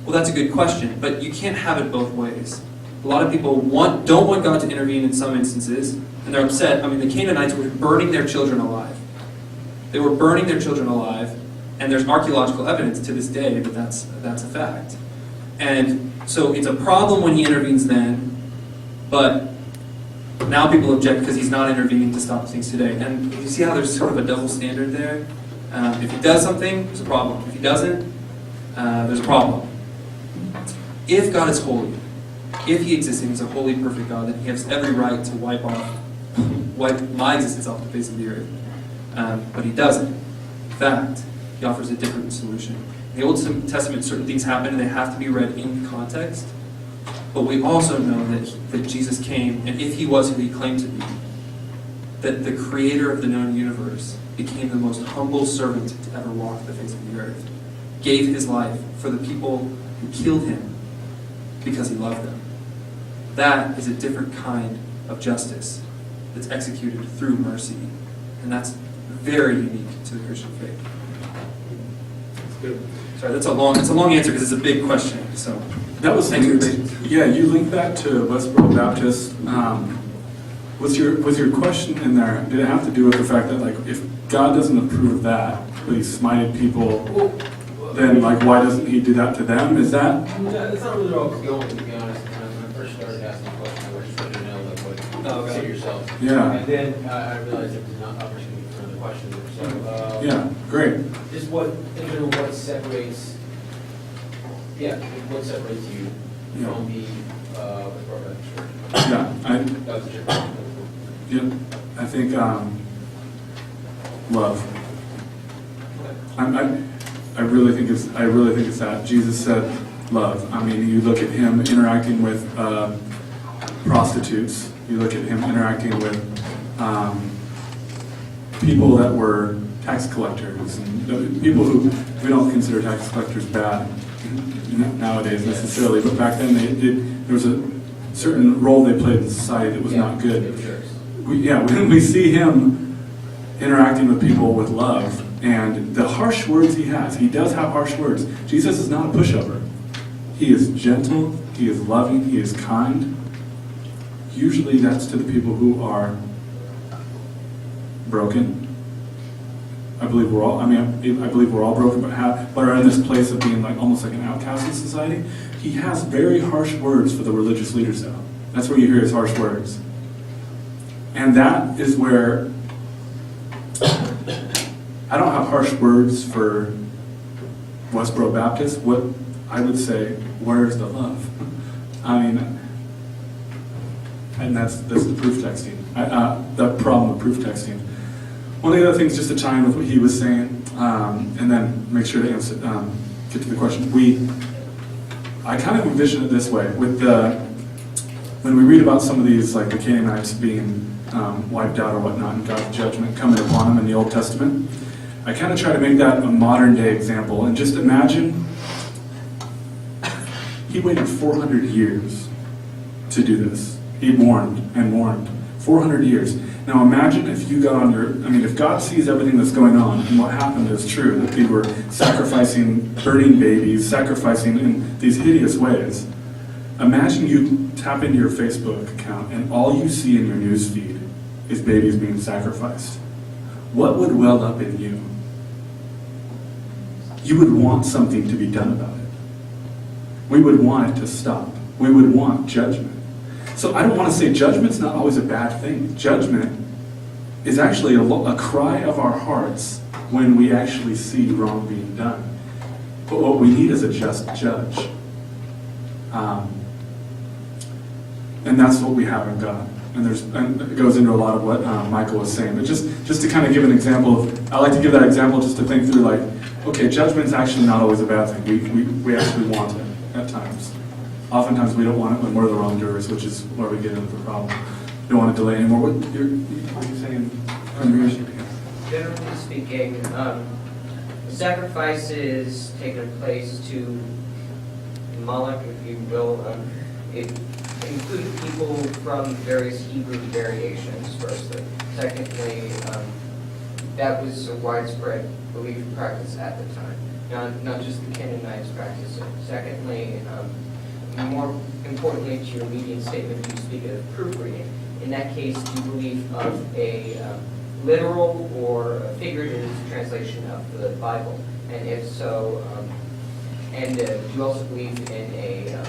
Well, that's a good question, but you can't have it both ways. A lot of people don't want God to intervene in some instances, and they're upset. The Canaanites were burning their children alive. They were burning their children alive, and there's archaeological evidence to this day that that's a fact. And so it's a problem when He intervenes then, but now people object because He's not intervening to stop things today. And you see how there's sort of a double standard there? If He does something, there's a problem. If He doesn't, there's a problem. If God is holy, if He exists and He's a holy, perfect God, then He has every right to wipe my existence off the face of the earth. But He doesn't. In fact, He offers a different solution. In the Old Testament, certain things happen and they have to be read in context. But we also know that Jesus came, and if He was who He claimed to be, that the creator of the known universe became the most humble servant to ever walk the face of the earth, gave His life for the people who killed Him because He loved them. That is a different kind of justice that's executed through mercy. And that's very unique to the Christian faith. That's good. Sorry, that's a long answer because it's a big question. So That was thank you. Yeah, you linked that to Westboro Baptist. Was your question in there? Did it have to do with the fact that if God doesn't approve of that, but He smited people, then why doesn't He do that to them? Is that? That's not really where I was going, to be honest. I'm consider yourself. Yeah. And then I realized there was an opportunity for another question there. So, Yeah, great. just in general, what separates you Yeah. from the Westboro Church? Yeah, That was a general question. I think love. I really think it's that Jesus said love. I mean, you look at him interacting with prostitutes. You look at him interacting with people that were tax collectors and people who we don't consider tax collectors bad nowadays necessarily, but back then there was a certain role they played in society that was not good. They were jerks. When we see him interacting with people with love and the harsh words he does have harsh words. Jesus is not a pushover. He is gentle, he is loving, he is kind. Usually that's to the people who are broken. I believe we're all broken, but are in this place of being almost like an outcast in society. He has very harsh words for the religious leaders though. That's where you hear his harsh words. And that is where I don't have harsh words for Westboro Baptist. What I would say, where's the love? I mean, and that's the proof texting. The problem with proof texting. One of the other things, just to chime with what he was saying, and then make sure to answer, get to the question. I kind of envision it this way: when we read about some of these, like the Canaanites being wiped out or whatnot, and God's judgment coming upon them in the Old Testament, I kind of try to make that a modern day example, and just imagine he waited 400 years to do this. He warned and warned. 400 years. Now imagine if you got on if God sees everything that's going on and what happened is true, that they were sacrificing, burning babies, sacrificing in these hideous ways. Imagine you tap into your Facebook account and all you see in your news feed is babies being sacrificed. What would well up in you? You would want something to be done about it. We would want it to stop. We would want judgment. So I don't want to say judgment's not always a bad thing. Judgment is actually a cry of our hearts when we actually see wrong being done. But what we need is a just judge. And that's what we have in God. And it goes into a lot of what Michael was saying. But just to kind of give an example I like to give that example just to think through okay, judgment's actually not always a bad thing. We actually want it at times. Oftentimes we don't want it when we're the wrongdoers, which is where we get into the problem. We don't want to delay anymore. What are you saying? Generally speaking, sacrifices taking place to Moloch, if you will, it included people from various Hebrew variations, firstly. Secondly, that was a widespread belief and practice at the time, not just the Canaanites practice it. Secondly, more importantly to your leading statement, you speak of proofreading. In that case, do you believe of a literal or a figurative translation of the Bible? And if so, do you also believe in a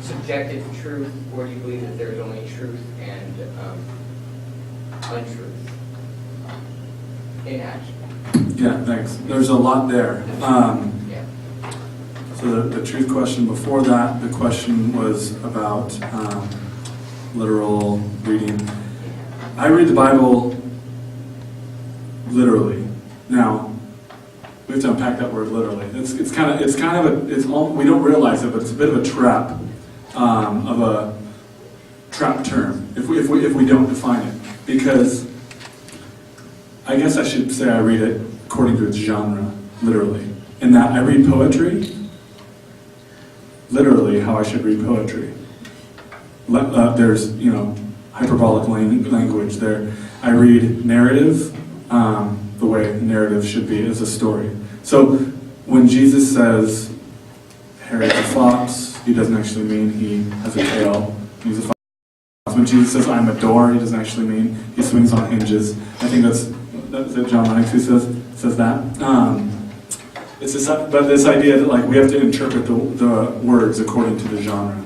subjective truth, or do you believe that there's only truth and untruth in action? Yeah, thanks. There's a lot there. Yeah. So the truth question before that, the question was about literal reading. I read the Bible literally. Now, we have to unpack that word literally. We don't realize it, but it's a bit of a trap, of a trap term if we don't define it. Because I guess I should say I read it according to its genre, literally. In that I read poetry literally how I should read poetry. There's, hyperbolic language there. I read narrative the way narrative should be as a story. So when Jesus says, Herod's a fox, he doesn't actually mean he has a tail. He's a fox. When Jesus says, I'm a door, he doesn't actually mean he swings on hinges. I think that's John Lennox who says that. But this idea that we have to interpret the words according to the genre.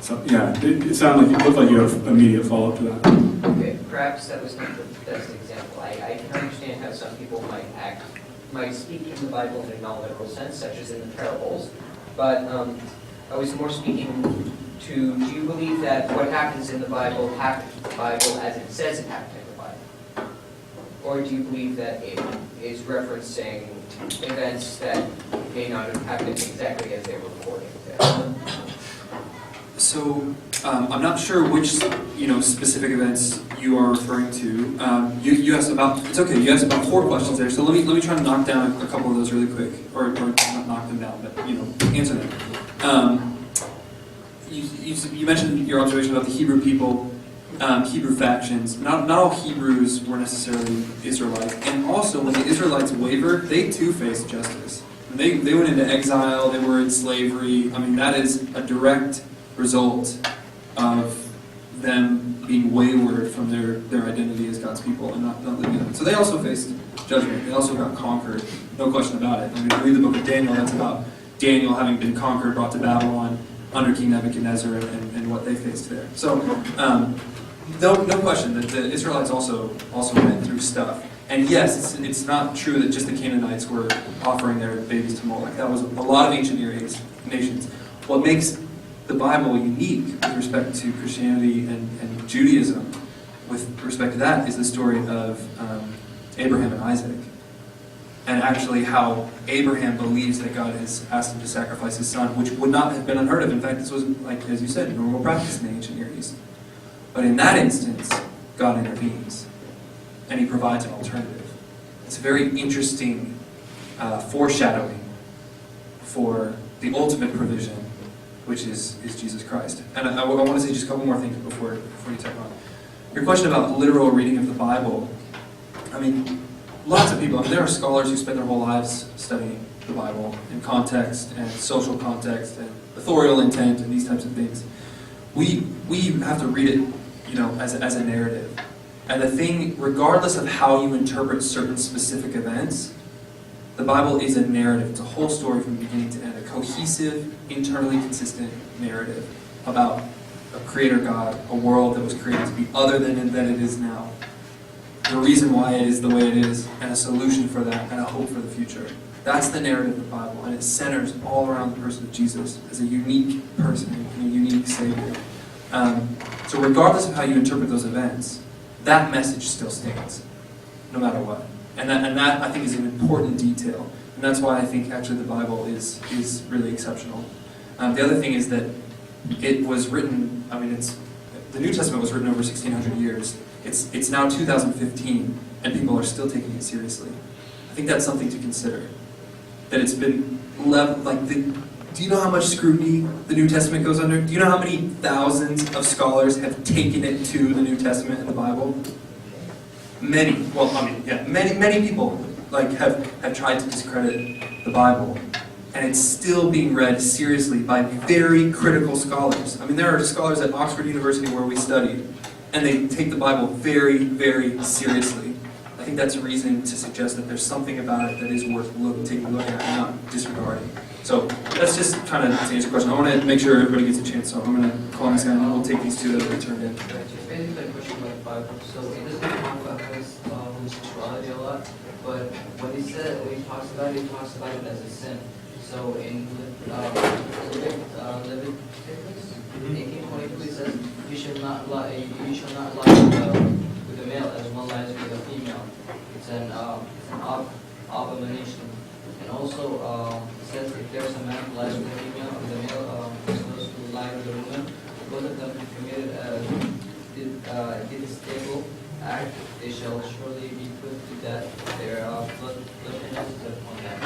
So, yeah, it sounded like, it looked like you had immediate follow-up to that. Okay, perhaps that was not the best example. I can understand how some people might speak in the Bible in a non-literal sense, such as in the parables, but I was more speaking to, do you believe that what happens in the Bible happens in the Bible as it says it happened in the Bible? Or do you believe that it is referencing events that may not have happened exactly as they were recorded? So I'm not sure which specific events you are referring to. You asked about, it's okay, you asked about 4 questions there, so let me try to knock down a couple of those really quick, or not knock them down, but answer them. You mentioned your observation about the Hebrew people, Hebrew factions. Not all Hebrews were necessarily Israelites, and also when the Israelites wavered, they too faced justice. They went into exile, they were in slavery. I mean, that is a direct result of them being wayward from their identity as God's people and not living in it. So they also faced judgment. They also got conquered, no question about it. I mean, read the book of Daniel, that's about Daniel having been conquered, brought to Babylon under King Nebuchadnezzar and what they faced there. So no question that the Israelites also went through stuff. And yes, it's not true that just the Canaanites were offering their babies to Moloch. That was a lot of ancient Near East nations. What makes the Bible unique with respect to Christianity and Judaism, with respect to that, is the story of Abraham and Isaac. And actually how Abraham believes that God has asked him to sacrifice his son, which would not have been unheard of. In fact, this was, like as you said, normal practice in the ancient Near East. But in that instance, God intervenes, and he provides an alternative. It's a very interesting foreshadowing for the ultimate provision, which is Jesus Christ. And I want to say just a couple more things before you take on. Your question about literal reading of the Bible, I mean, lots of people, there are scholars who spend their whole lives studying the Bible in context and social context and authorial intent and these types of things. We have to read it, as a narrative. And the thing, regardless of how you interpret certain specific events, the Bible is a narrative. It's a whole story from beginning to end, a cohesive, internally consistent narrative about a creator God, a world that was created to be other than it is now, the reason why it is the way it is, and a solution for that, and a hope for the future. That's the narrative of the Bible, and it centers all around the person of Jesus as a unique person and a unique Savior. So regardless of how you interpret those events, that message still stands, no matter what. And that I think is an important detail. And that's why I think actually the Bible is really exceptional. The other thing is that it was written, the New Testament was written over 1,600 years. It's now 2015, and people are still taking it seriously. I think that's something to consider. That it's been do you know how much scrutiny the New Testament goes under? Do you know how many thousands of scholars have taken it to the New Testament and the Bible? Many people have tried to discredit the Bible, and it's still being read seriously by very critical scholars. There are scholars at Oxford University where we studied, and they take the Bible very, very seriously. I think that's a reason to suggest that there's something about it that is worth taking a look at and not disregarding. So that's just kind of to answer your question. I want to make sure everybody gets a chance, so I'm going to call this guy and then we'll take these two that have been turned in. Just basically a question about the Bible. So it doesn't emphasize homosexuality a lot, but when he talks about it as a sin. So in Leviticus 18:22 it says, "You shall not lie with a male as one lies with a female." It's an abomination. And also it says if there's a man who lies with a female and the male is supposed to lie with a woman, both of them committed a detestable act, they shall surely be put to death. Their blood is upon them.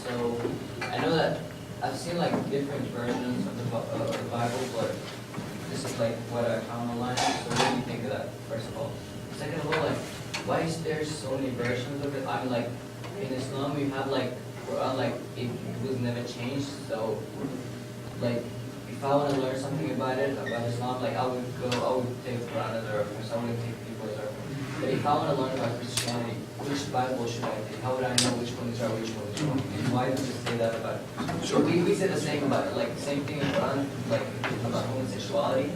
So I know that I've seen different versions of the Bible, but this is what I found online. So what do you think of that, first of all? Second of all, why is there so many versions of it? In Islam we have Quran, it was never changed. So if I want to learn something about Islam, I would take Quran as a reference. I wouldn't take people as a reference. But if if I want to learn about Christianity, which Bible should I take? How would I know which one is right, which one is wrong? And why does it say that about it? Sure. We say the same about, like, same thing around, like, about homosexuality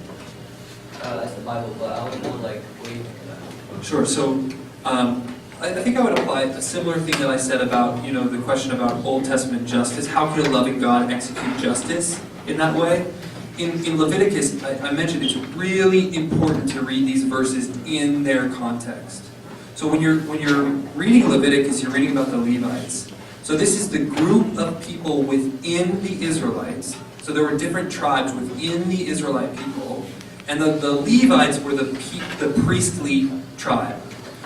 as the Bible, but I don't know, like, what do you think about it? Sure. So I think I would apply a similar thing that I said about, the question about Old Testament justice. How could a loving God execute justice in that way? In Leviticus, I mentioned it's really important to read these verses in their context. So when you're reading Leviticus, you're reading about the Levites. So this is the group of people within the Israelites. So there were different tribes within the Israelite people, and the Levites were the priestly tribe.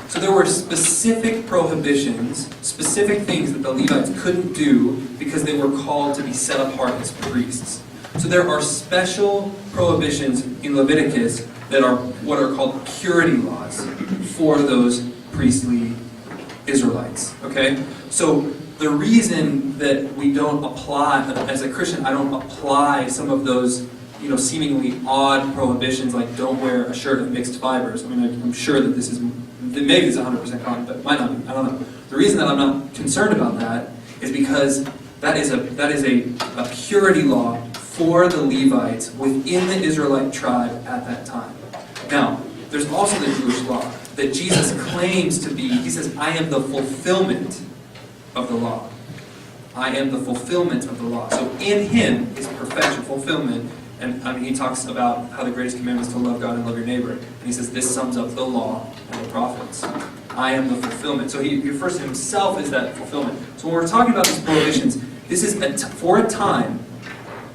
So there were specific prohibitions, specific things that the Levites couldn't do because they were called to be set apart as priests. So there are special prohibitions in Leviticus that are what are called purity laws for those priestly Israelites. Okay? So the reason that we don't apply, as a Christian, I don't apply some of those seemingly odd prohibitions like don't wear a shirt of mixed fibers. I mean, I'm sure that maybe it's 100% common, but might not be. I don't know. The reason that I'm not concerned about that is because that is a purity law for the Levites within the Israelite tribe at that time. Now, there's also the Jewish law that Jesus claims to be. He says, I am the fulfillment of the law. I am the fulfillment of the law. So in him is perfection, fulfillment. And he talks about how the greatest commandment is to love God and love your neighbor. And he says this sums up the law and the prophets. I am the fulfillment. So he refers to himself as that fulfillment. So when we're talking about these prohibitions, this is for a time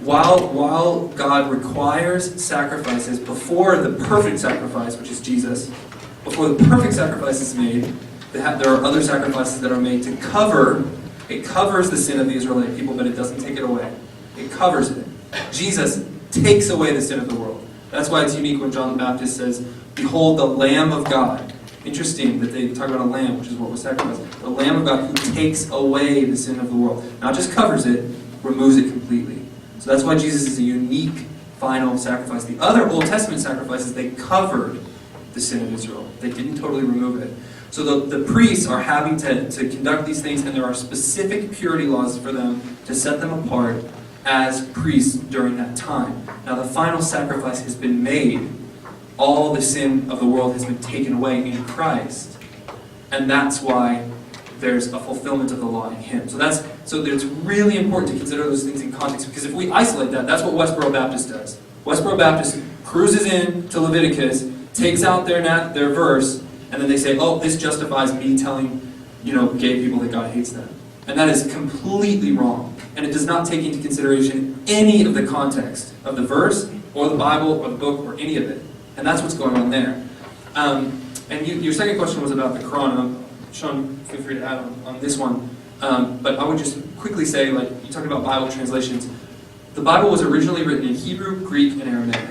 while God requires sacrifices before the perfect sacrifice, which is Jesus. Before the perfect sacrifice is made, there are other sacrifices that are made to cover. It covers the sin of the Israelite people, but it doesn't take it away. It covers it. Jesus takes away the sin of the world. That's why it's unique when John the Baptist says, behold the Lamb of God. Interesting that they talk about a lamb, which is what was sacrificed. The Lamb of God who takes away the sin of the world. Not just covers it, removes it completely. So that's why Jesus is a unique final sacrifice. The other Old Testament sacrifices, they covered the sin of Israel. They didn't totally remove it. So the priests are having to conduct these things, and there are specific purity laws for them to set them apart as priests during that time. Now the final sacrifice has been made. All the sin of the world has been taken away in Christ. And that's why there's a fulfillment of the law in him. So it's really important to consider those things in context, because if we isolate that, that's what Westboro Baptist does. Westboro Baptist cruises in to Leviticus, takes out their verse, and then they say, oh, this justifies me telling, gay people that God hates them. And that is completely wrong. And it does not take into consideration any of the context of the verse, or the Bible, or the book, or any of it. And that's what's going on there. And your second question was about the Quran. Sean, feel free to add on this one. But I would just quickly say, you talked about Bible translations. The Bible was originally written in Hebrew, Greek, and Aramaic.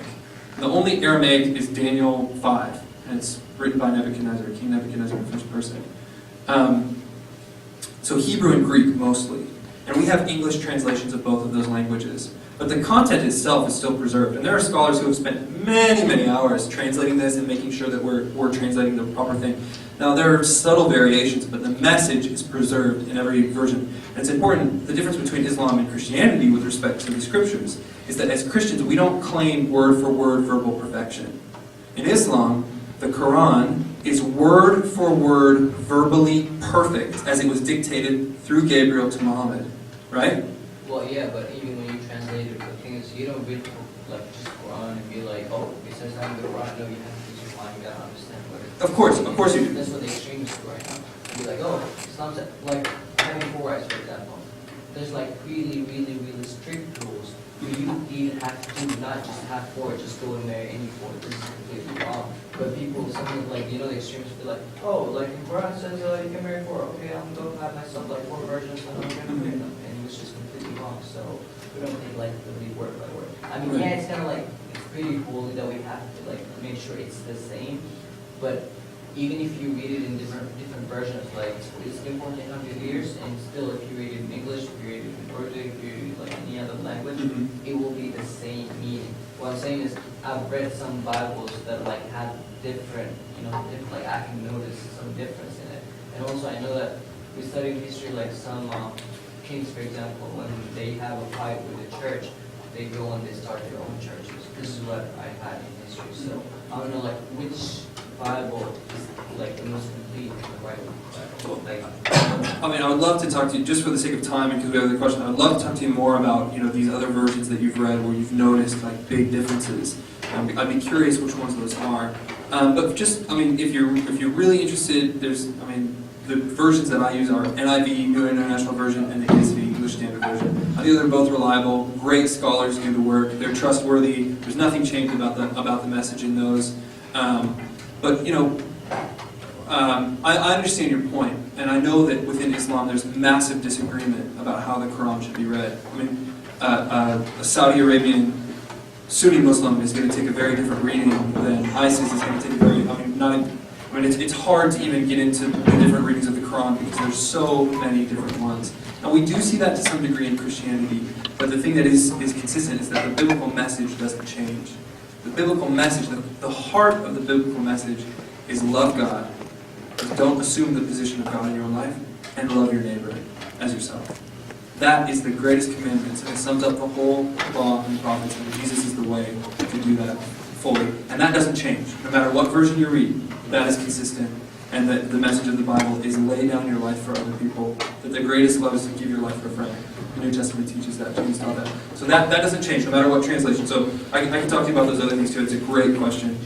The only Aramaic is Daniel 5, and it's written by Nebuchadnezzar, King Nebuchadnezzar in the first person. So Hebrew and Greek mostly. And we have English translations of both of those languages. But the content itself is still preserved. And there are scholars who have spent many, many hours translating this and making sure that we're translating the proper thing. Now, there are subtle variations, but the message is preserved in every version. And it's important, the difference between Islam and Christianity with respect to the scriptures is that as Christians, we don't claim word-for-word verbal perfection. In Islam, the Quran is word-for-word verbally perfect as it was dictated through Gabriel to Muhammad. Right? Well, yeah, but even when you translate it, the thing is, you don't read just Quran and be like, oh, it says that in the Quran. No, you have to teach your mind. You gotta understand what it is. Of course you do. That's what the extremists do right now. Be like, oh, Islam's like having 4 rights, for example. There's really, really, really strict rules. You even have to not just have 4, just go and marry any 4. This is completely wrong. But people, something like, the extremists be like, oh, like in Quran says you can marry 4. Okay, I'm going to have myself 4 versions and I'm going to marry them. Which is completely wrong, so we don't think really word by word. I mean, yeah, it's kind of it's pretty cool that we have to make sure it's the same, but even if you read it in different versions, it's been 1400 years, and still if you read it in English, if you read it in Urdu, if you read it any other language, it will be the same meaning what I'm saying is, I've read some Bibles that like have different, like I can notice some difference in it. And also I know that we study history, like some kings, for example, when they have a fight with the church, they go and they start their own churches. This is what I've had in history. So I don't know, like, which Bible is like the most complete, the right Bible? Like, I mean, I would love to talk to you, just for the sake of time and because we have the question, I would love to talk to you more about, these other versions that you've read where you've noticed, like, big differences. I'd be curious which ones those are. But just, if you're really interested, the versions that I use are NIV, New International Version, and the ESV, English Standard Version. I think they're both reliable. Great scholars do the work. They're trustworthy. There's nothing changed about the message in those. I understand your point, and I know that within Islam there's massive disagreement about how the Quran should be read. A Saudi Arabian Sunni Muslim is going to take a very different reading than ISIS is going to take a very, it's hard to even get into the different readings of the Quran because there's so many different ones. Now we do see that to some degree in Christianity, but the thing that is consistent is that the biblical message doesn't change. The biblical message, the heart of the biblical message is love God, don't assume the position of God in your own life, and love your neighbor as yourself. That is the greatest commandment, and it sums up the whole law and the prophets, and Jesus is the way to do that fully. And that doesn't change. No matter what version you read, that is consistent. And that the message of the Bible is lay down your life for other people. That the greatest love is to give your life for a friend. The New Testament teaches that. Jesus taught that. So that doesn't change, no matter what translation. So I can talk to you about those other things too. It's a great question.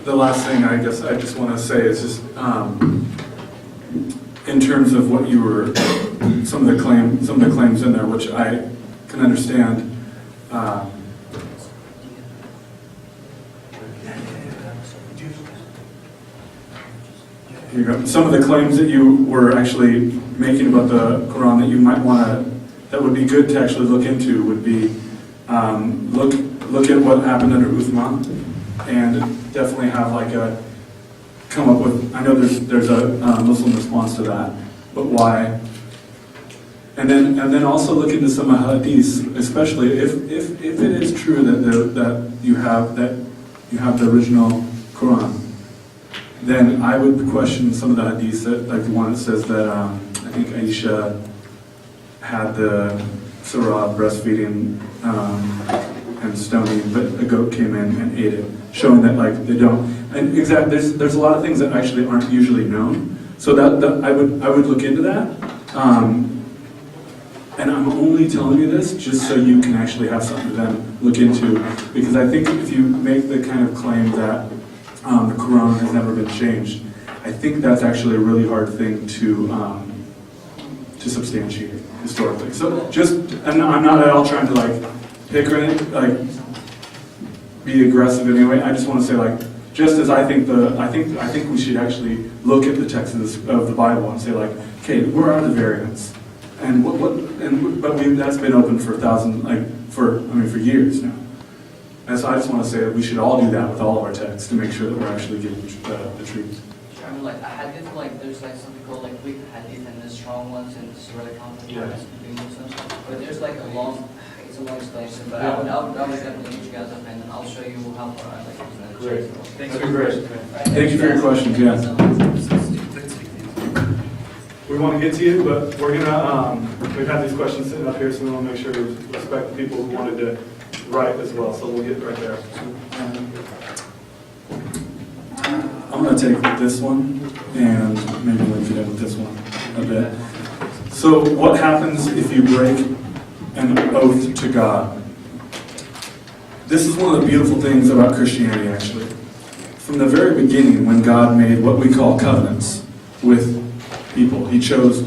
The last thing I guess I just want to say is just in terms of what you were, some of the claims in there, which I can understand. Here you go. Some of the claims that you were actually making about the Quran that you might that would be good to actually look into would be look at what happened under Uthman, and definitely have come up with. I know there's a Muslim response to that, but why? And then also look into some hadiths, especially if it is true that you have the original Quran. Then I would question some of the hadiths, like the one that says that I think Aisha had the surah breastfeeding and stoning, but a goat came in and ate it, showing that they don't. And exactly, there's a lot of things that actually aren't usually known. So that I would look into that. And I'm only telling you this just so you can actually have something to then look into, because I think if you make the kind of claim that the Quran has never been changed, I think that's actually a really hard thing to substantiate historically. So and I'm not at all trying to pick or anything, be aggressive in any way. I just want to say just as I think we should actually look at the text of the Bible and say okay, where are the variants? And that's been open for for years now. And so I just want to say that we should all do that with all of our texts to make sure that we're actually getting the truth. I mean, a hadith, there's something called weak hadith and the strong ones and Surah Al-Kahf between Muslims. But there's a long explanation. But I would definitely meet you guys up and I'll show you how far I like. Great. Thanks That'd be great. Thank you for your questions. Yeah. We want to get to you, but we're gonna. We've had these questions sitting up here, so we want to make sure we respect the people who wanted to write as well. So we'll get right there. I'm going to take this one and maybe link it in with this one a bit. So what happens if you break an oath to God? This is one of the beautiful things about Christianity, actually. From the very beginning, when God made what we call covenants with people, He chose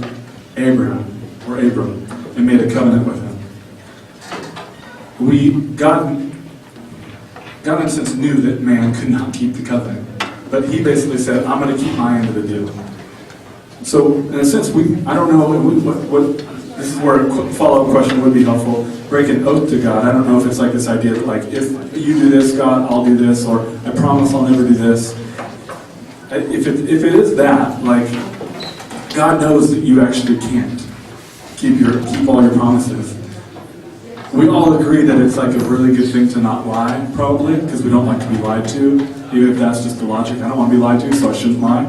Abram and made a covenant with him. God in a sense knew that man could not keep the covenant. But He basically said, I'm going to keep my end of the deal. So, in a sense, I don't know what this is where a follow-up question would be helpful. Break an oath to God. I don't know if it's this idea that if you do this, God, I'll do this, or I promise I'll never do this. If it is that, God knows that you actually can't keep all your promises. we all agree that it's like a really good thing to not lie, probably, because we don't like to be lied to, even if that's just the logic. I don't want to be lied to, so I shouldn't lie.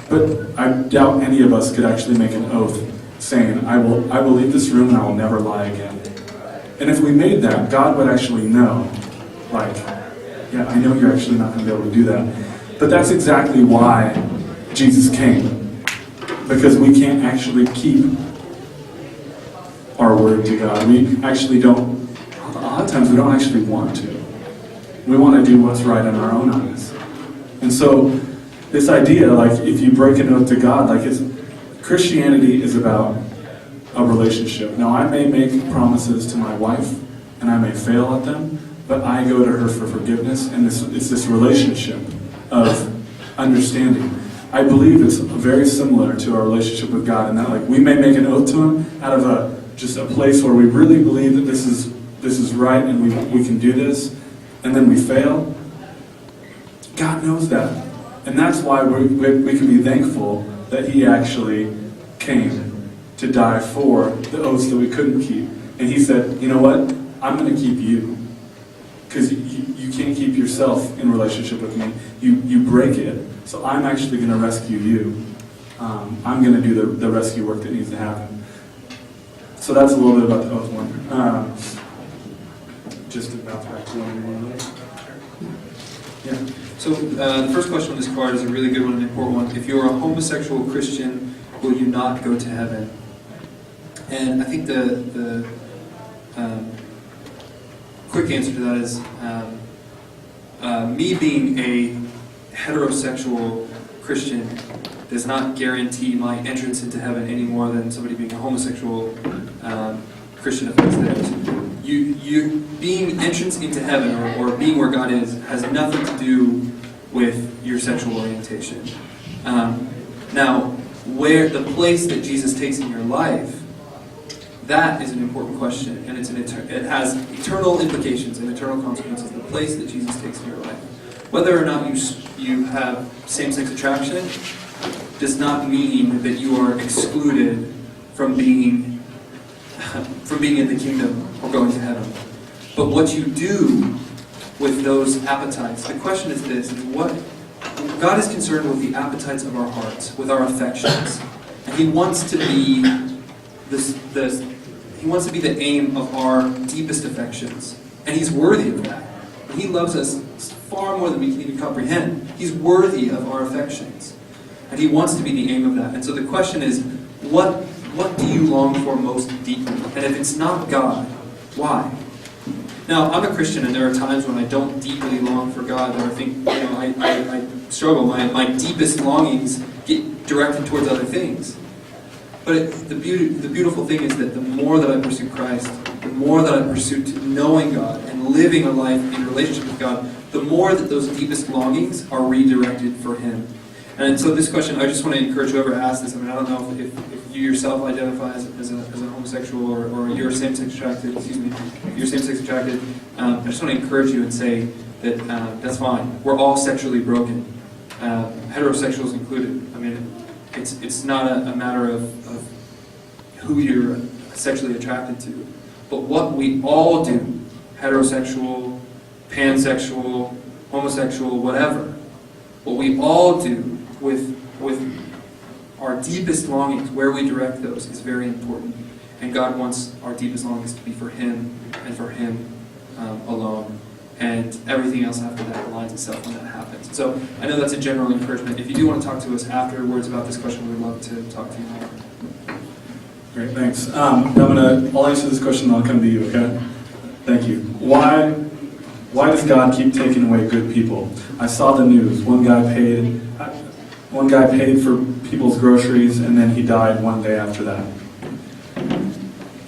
But I doubt any of us could actually make an oath saying, I will leave this room and I will never lie again. And if we made that, God would actually know, like, yeah, I know you're actually not going to be able to do that. But that's exactly why Jesus came. Because we can't actually keep our word to God. We actually don't, a lot of times we don't actually want to. We want to do what's right in our own eyes. And so, this idea, like, if you break an oath to God, like, Christianity is about a relationship. Now, I may make promises to my wife, and I may fail at them, but I go to her for forgiveness, and it's this relationship of understanding. I believe it's very similar to our relationship with God, in that, like, we may make an oath to Him out of just a place where we really believe that this is right, and we can do this, and then we fail. God knows that. And that's why we can be thankful that He actually came to die for the oaths that we couldn't keep. And He said, you know what? I'm going to keep you. Because you can't keep yourself in relationship with me. You break it. So I'm actually going to rescue you. I'm going to do the rescue work that needs to happen. So that's a little bit about the oath one. Just to bounce back to one. Yeah. So the first question on this card is a really good one, an important one. If you're a homosexual Christian, will you not go to heaven? And I think the quick answer to that is me being a heterosexual Christian does not guarantee my entrance into heaven any more than somebody being a homosexual Christian affects theirs. You being entrance into heaven or being where God is has nothing to do with your sexual orientation. Now, where the place that Jesus takes in your life, that is an important question, and it has eternal implications and eternal consequences. The place that Jesus takes in your life, whether or not you have same-sex attraction, does not mean that you are excluded from being in the kingdom or going to heaven. But what you do with those appetites, the question is this: what God is concerned with the appetites of our hearts, with our affections, and He wants to be He wants to be the aim of our deepest affections, and He's worthy of that. And He loves us far more than we can even comprehend. He's worthy of our affections, and He wants to be the aim of that. And so the question is, what do you long for most deeply? And if it's not God, why? Now, I'm a Christian, and there are times when I don't deeply long for God, or I think, I struggle. My deepest longings get directed towards other things. But the beautiful thing is that the more that I pursue Christ, the more that I pursue knowing God and living a life in relationship with God, the more that those deepest longings are redirected for Him. And so this question, I just want to encourage whoever asked this. I mean, I don't know if you yourself identify as a homosexual or you're same-sex attracted, if you're same-sex attracted, I just want to encourage you and say that that's fine. We're all sexually broken, heterosexuals included. I mean, it's not a matter of who you're sexually attracted to, but what we all do, heterosexual, pansexual, homosexual, whatever, what we all do with our deepest longings, where we direct those, is very important. And God wants our deepest longings to be for Him and for Him alone. And everything else after that aligns itself when that happens. So I know that's a general encouragement. If you do want to talk to us afterwards about this question, we'd love to talk to you more. Great, thanks. I'll answer this question and I'll come to you, okay? Thank you. Why does God keep taking away good people? I saw the news. One guy paid for people's groceries, and then he died one day after that.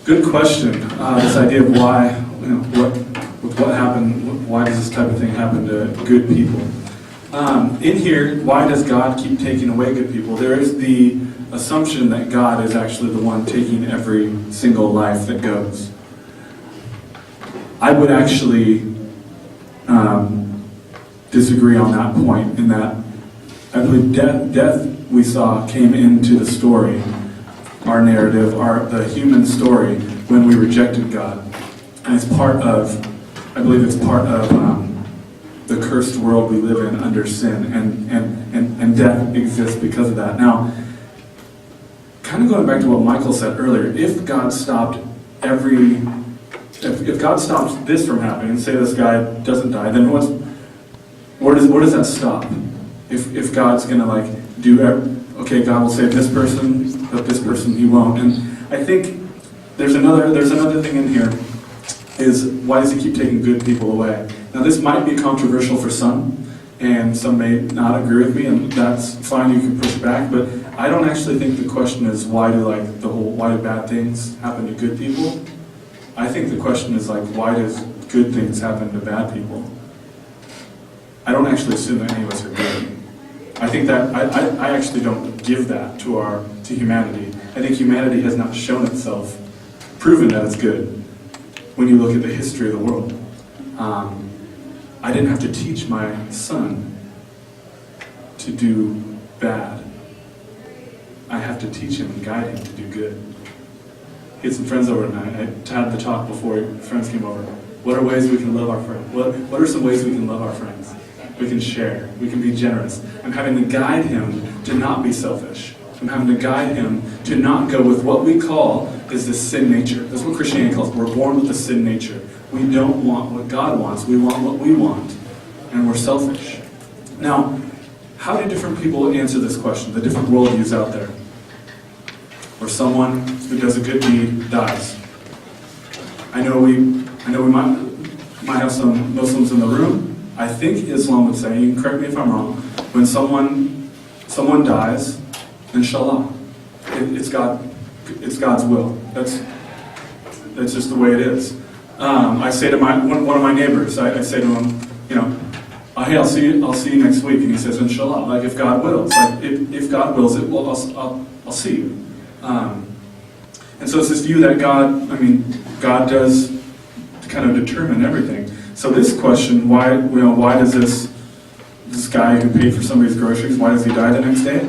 Good question. This idea of why, what happened, why does this type of thing happen to good people? In here, why does God keep taking away good people? There is the assumption that God is actually the one taking every single life that goes. I would actually disagree on that point, in that I believe death we saw came into the story, our narrative, the human story, when we rejected God. And it's I believe it's part of the cursed world we live in under sin, and death exists because of that. Now, kind of going back to what Michael said earlier, if God stopped if God stops this from happening, say this guy doesn't die, then where does that stop? If God's gonna okay, God will save this person, but this person He won't. And I think there's another thing in here, is why does He keep taking good people away? Now this might be controversial for some, and some may not agree with me, and that's fine, you can push back, but I don't actually think the question is why do bad things happen to good people? I think the question is why does good things happen to bad people? I don't actually assume that any of us are good. I think that I actually don't give that to humanity. I think humanity has not shown itself, proven that it's good. When you look at the history of the world, I didn't have to teach my son to do bad. I have to teach him and guide him to do good. He had some friends over tonight. I had the talk before friends came over. What are ways we can love our friends? What are some ways we can love our friends? We can share. We can be generous. I'm having to guide him to not be selfish. I'm having to guide him to not go with what we call is the sin nature. That's what Christianity calls it. We're born with the sin nature. We don't want what God wants. We want what we want. And we're selfish. Now, how do different people answer this question? The different worldviews out there. Where someone who does a good deed dies. I know we might have some Muslims in the room. I think Islam would say, you can correct me if I'm wrong, when someone dies, inshallah, it's God's will. That's just the way it is. I say to one of my neighbors, I say to him, hey, I'll see you next week, and he says, inshallah, if God wills. If God wills it, well, I'll see you. And so it's this view that God does kind of determine everything. So this question, why does this guy who paid for somebody's groceries, why does he die the next day?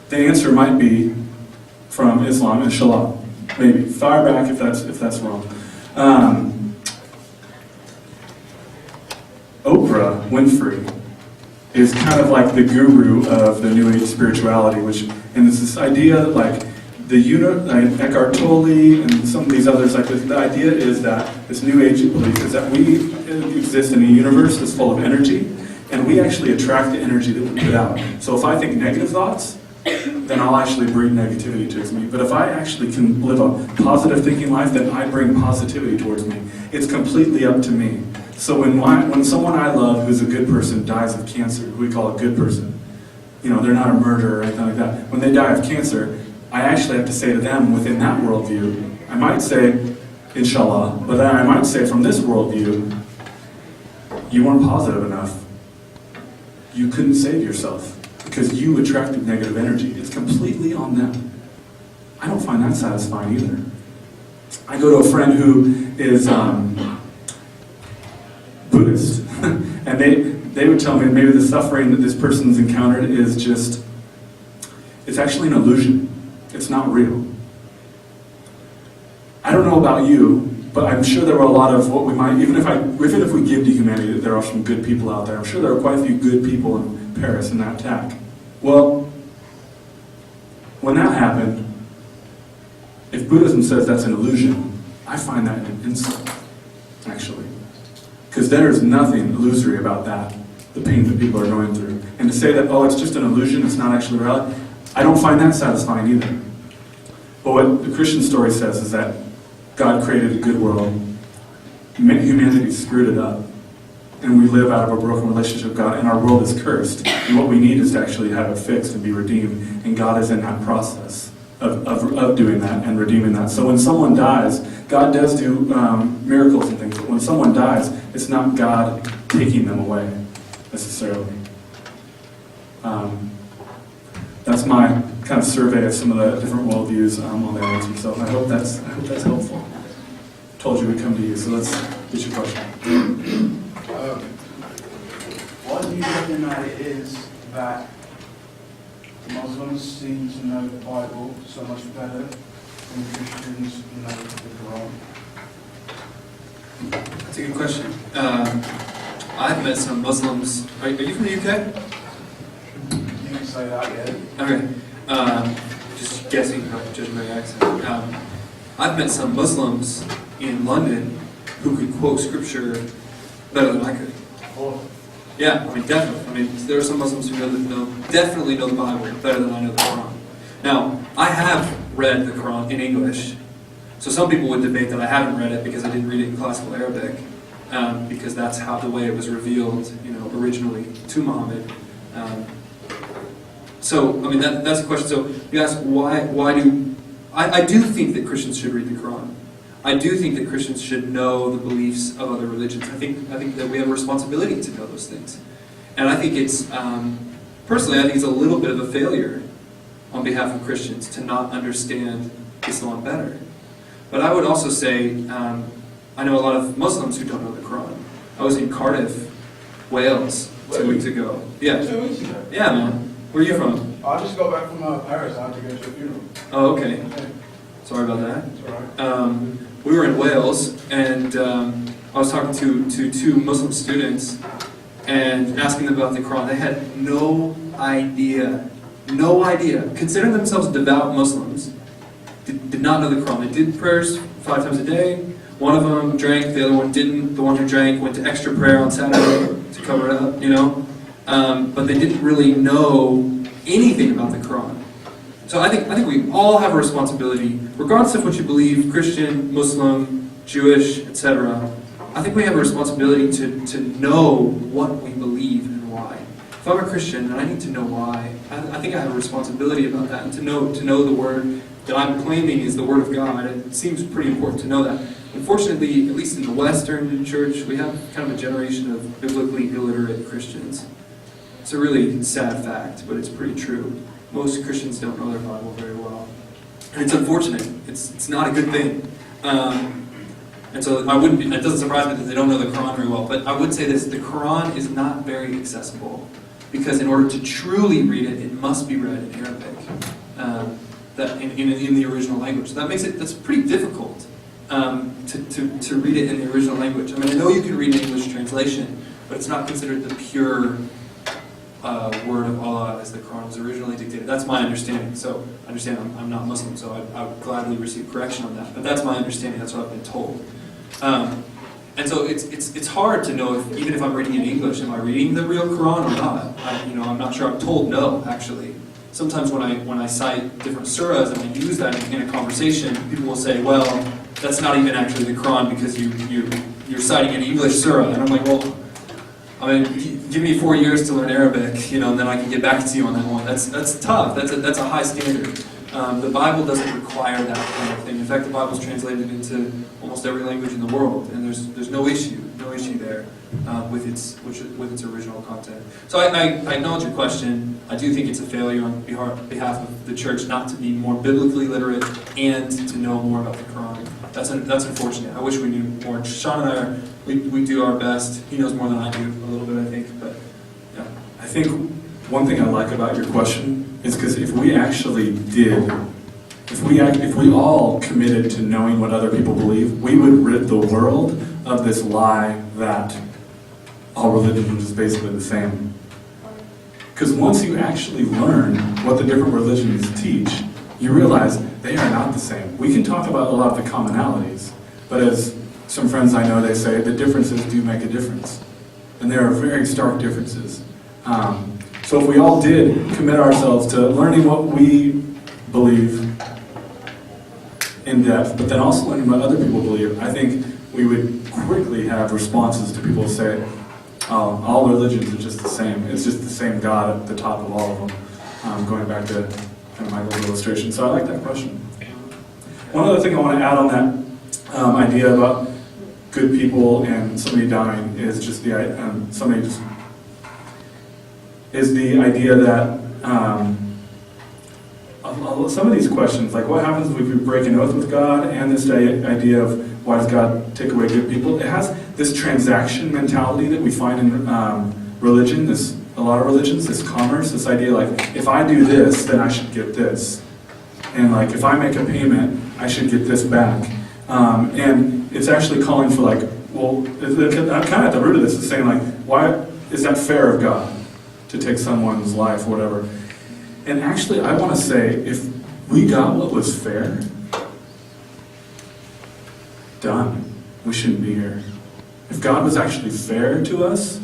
The answer might be from Islam, inshallah. Maybe. Fire back if that's wrong. Oprah Winfrey is kind of like the guru of the New Age spirituality, and it's this idea that Eckhart Tolle and some of these others, the idea is that this New Age belief is that we exist in a universe that's full of energy, and we actually attract the energy that we put out. So if I think negative thoughts, then I'll actually bring negativity towards me. But if I actually can live a positive thinking life, then I bring positivity towards me. It's completely up to me. So when someone I love who's a good person dies of cancer, who we call a good person, they're not a murderer or anything like that. When they die of cancer, I actually have to say to them within that worldview, I might say, inshallah, but then I might say from this worldview, you weren't positive enough. You couldn't save yourself because you attracted negative energy. It's completely on them. I don't find that satisfying either. I go to a friend who is Buddhist, and they would tell me maybe the suffering that this person's encountered is it's actually an illusion. It's not real. I don't know about you, but I'm sure there were a lot of what we might, even if we give to humanity, that there are some good people out there. I'm sure there are quite a few good people in Paris in that attack. Well, when that happened, if Buddhism says that's an illusion, I find that an insult, actually. Because there is nothing illusory about that, the pain that people are going through. And to say that, it's just an illusion, it's not actually reality, I don't find that satisfying either. But what the Christian story says is that God created a good world, humanity screwed it up, and we live out of a broken relationship with God, and our world is cursed. And what we need is to actually have it fixed and be redeemed, and God is in that process of doing that and redeeming that. So when someone dies, God does do miracles and things, but when someone dies, it's not God taking them away, necessarily. That's my kind of survey of some of the different worldviews on the answer. So I hope that's helpful. Told you we'd come to you, so let's get your question. Why do you reckon that it is that Muslims seem to know the Bible so much better than Christians know the Quran? That's a good question. I've met some Muslims. Are you from the UK? You can say that, yeah. Okay. Just guessing, not judging my accent. I've met some Muslims in London who could quote scripture better than I could. Oh, Yeah, I mean, definitely. I mean, there are some Muslims who definitely know the Bible better than I know the Quran. Now, I have read the Quran in English, so some people would debate that I haven't read it because I didn't read it in classical Arabic, because that's how the way it was revealed, originally to Muhammad. So, I mean, that's a question. So, you ask why do I do think that Christians should read the Quran. I do think that Christians should know the beliefs of other religions. I think that we have a responsibility to know those things. And I think it's, personally, I think it's a little bit of a failure on behalf of Christians to not understand Islam better. But I would also say, I know a lot of Muslims who don't know the Quran. I was in Cardiff, Wales, 2 weeks ago. Yeah. 2 weeks ago. Yeah, man. Where are you from? I just got back from Paris. I had to go to a funeral. Oh, okay. Okay, Sorry about that. it's all right. We were in Wales, and I was talking to two Muslim students and asking them about the Quran. They had no idea, considering themselves devout Muslims, did not know the Quran. They did prayers 5 times a day. One of them drank, the other one didn't. The one who drank went to extra prayer on Saturday to cover it up, but they didn't really know anything about the Quran. So I think we all have a responsibility, regardless of what you believe, Christian, Muslim, Jewish, etc. I think we have a responsibility to know what we believe and why. If I'm a Christian and I need to know why, I think I have a responsibility about that, and to know the word that I'm claiming is the word of God. It seems pretty important to know that. Unfortunately, at least in the Western church, we have kind of a generation of biblically illiterate Christians. It's a really sad fact, but it's pretty true. Most Christians don't know their Bible very well. And it's unfortunate. It's not a good thing. And so it doesn't surprise me that they don't know the Quran very well. But I would say this, the Quran is not very accessible. Because in order to truly read it, it must be read in Arabic. In the original language. So that's pretty difficult to read it in the original language. I mean, I know you can read an English translation, but it's not considered the pure word of Allah as the Quran was originally dictated. That's my understanding. So I understand I'm not Muslim, so I would gladly receive correction on that. But that's my understanding. That's what I've been told. And so it's hard to know even if I'm reading in English, am I reading the real Quran or not? I'm not sure. I'm told no, actually. Sometimes when I cite different surahs and I use that in a conversation, people will say, well, that's not even actually the Quran because you're citing an English surah. And I'm like, well, I mean, give me 4 years to learn Arabic, and then I can get back to you on that one. That's tough. That's a high standard. The Bible doesn't require that kind of thing. In fact, the Bible's translated into almost every language in the world, and there's no issue there with its original content. So I acknowledge your question. I do think it's a failure on behalf of the church not to be more biblically literate and to know more about the Quran. That's unfortunate. I wish we knew more. Sean and I we do our best. He knows more than I do a little bit, I think. But yeah, I think one thing I like about your question is because if we actually did, if we all committed to knowing what other people believe, we would rid the world of this lie that all religion is basically the same. Because once you actually learn what the different religions teach, you realize they are not the same. We can talk about a lot of the commonalities, but as some friends I know, they say the differences do make a difference. And there are very stark differences. So if we all did commit ourselves to learning what we believe in depth, but then also learning what other people believe, I think we would quickly have responses to people who say, all religions are just the same. It's just the same God at the top of all of them. Going back to kind of my little illustration. So I like that question. One other thing I want to add on that idea about good people and somebody dying is just the idea that some of these questions, like what happens if we break an oath with God, and this idea of why does God take away good people, it has this transaction mentality that we find in religion, a lot of religions, this commerce, this idea like, if I do this, then I should get this. And like, if I make a payment, I should get this back. And it's actually calling for like well, I'm kind of at the root of this is saying, like, why is that fair of God to take someone's life or whatever? And actually, I want to say, if we got what was fair, done. We shouldn't be here. If God was actually fair to us,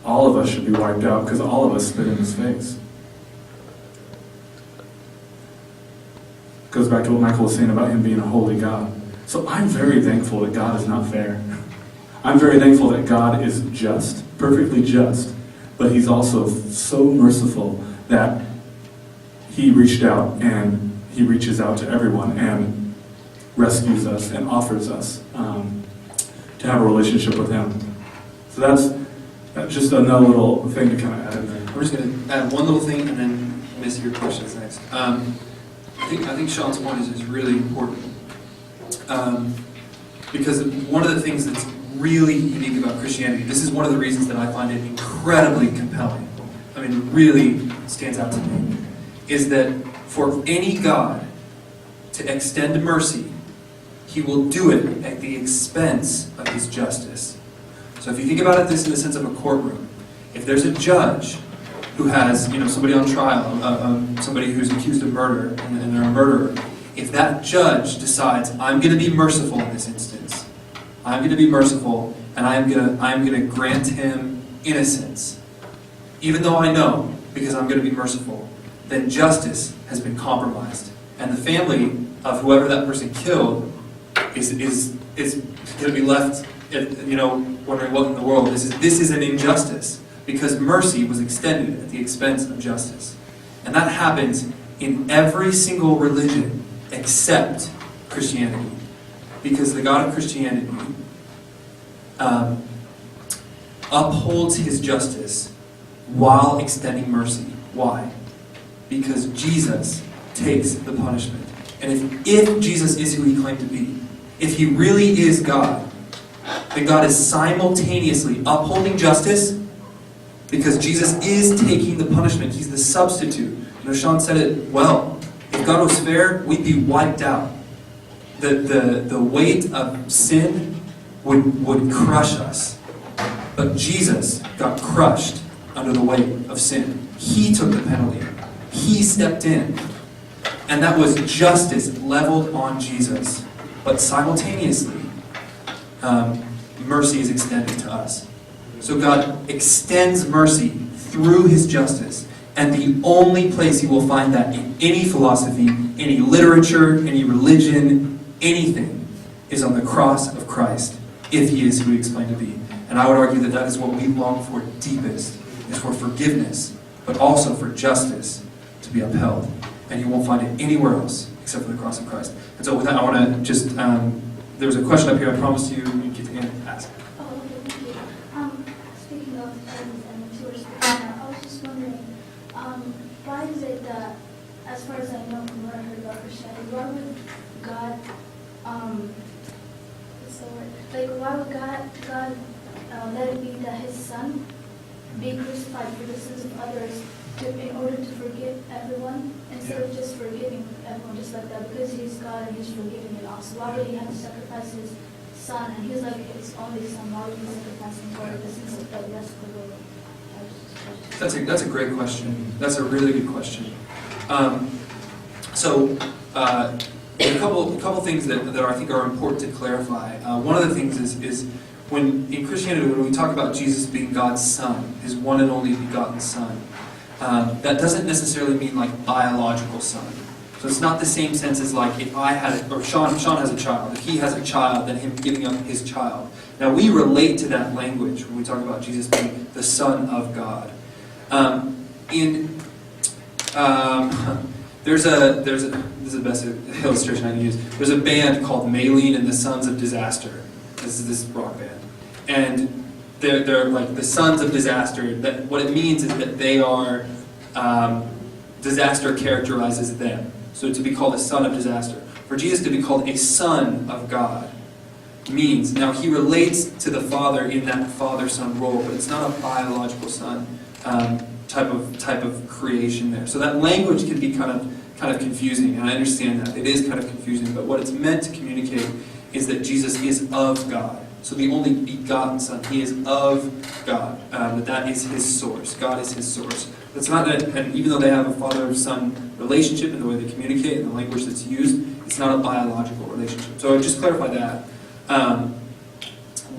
all of us should be wiped out because all of us spit in his face. Goes back to what Michael was saying about him being a holy God. So I'm very thankful that God is not fair. I'm very thankful that God is just, perfectly just, but he's also so merciful that he reached out and he reaches out to everyone and rescues us and offers us to have a relationship with him. So that's just another little thing to kind of add in there. We're just going to add one little thing and then miss your questions next. I think Sean's point is really important. Because one of the things that's really unique about Christianity, this is one of the reasons that I find it incredibly compelling, I mean, it really stands out to me, is that for any God to extend mercy, he will do it at the expense of his justice. So if you think about it this in the sense of a courtroom, if there's a judge who has, somebody on trial, somebody who's accused of murder, and they're a murderer, if that judge decides, I'm going to be merciful in this instance, I'm going to be merciful, and I'm going to grant him innocence, even though I know, because I'm going to be merciful, then justice has been compromised. And the family of whoever that person killed is going to be left, wondering what in the world. This is an injustice, because mercy was extended at the expense of justice. And that happens in every single religion except Christianity. Because the God of Christianity upholds his justice while extending mercy. Why? Because Jesus takes the punishment. And if Jesus is who he claimed to be, if he really is God, then God is simultaneously upholding justice because Jesus is taking the punishment. He's the substitute. Sean said it well. If God was fair, we'd be wiped out. The weight of sin would crush us. But Jesus got crushed under the weight of sin. He took the penalty. He stepped in. And that was justice leveled on Jesus. But simultaneously, mercy is extended to us. So God extends mercy through his justice. And the only place you will find that in any philosophy, any literature, any religion, anything, is on the cross of Christ, if he is who he explained to be. And I would argue that that is what we long for deepest, is for forgiveness, but also for justice to be upheld. And you won't find it anywhere else except for the cross of Christ. And so with that, I want to just, there was a question up here I promised you get to ask. Oh, okay, thank you. Speaking of friends and what you were speaking about, I was just wondering, why is it that, as far as I know from what I heard about Christianity, why would God, what's the word? Like, why would God let it be that his son be crucified for the sins of others in order to forgive everyone, instead of just forgiving everyone just like that, because he's God and he's forgiving it all. So why would he have to sacrifice his son? And he's like his only son. Why would he sacrifice him for the sins of the rest of the world? That's a great question. That's a really good question. A couple things that I think are important to clarify. One of the things is when in Christianity, when we talk about Jesus being God's son, his one and only begotten son, that doesn't necessarily mean like biological son. So it's not the same sense as like if I had, or Sean has a child. If he has a child, then him giving up his child. Now we relate to that language when we talk about Jesus being the Son of God. This is the best illustration I can use. There's a band called Maylene and the Sons of Disaster. This is this rock band, and they're like the Sons of Disaster. That what it means is that they are disaster characterizes them. So to be called a son of disaster, for Jesus to be called a son of God, means now he relates to the Father in that father-son role, but it's not a biological son type of creation there. So that language can be kind of confusing, and I understand that it is kind of confusing. But what it's meant to communicate is that Jesus is of God. So the only begotten Son, he is of God. That is his source. God is his source. It's not that, and even though they have a father-son relationship in the way they communicate and the language that's used, it's not a biological relationship. So I would just clarify that.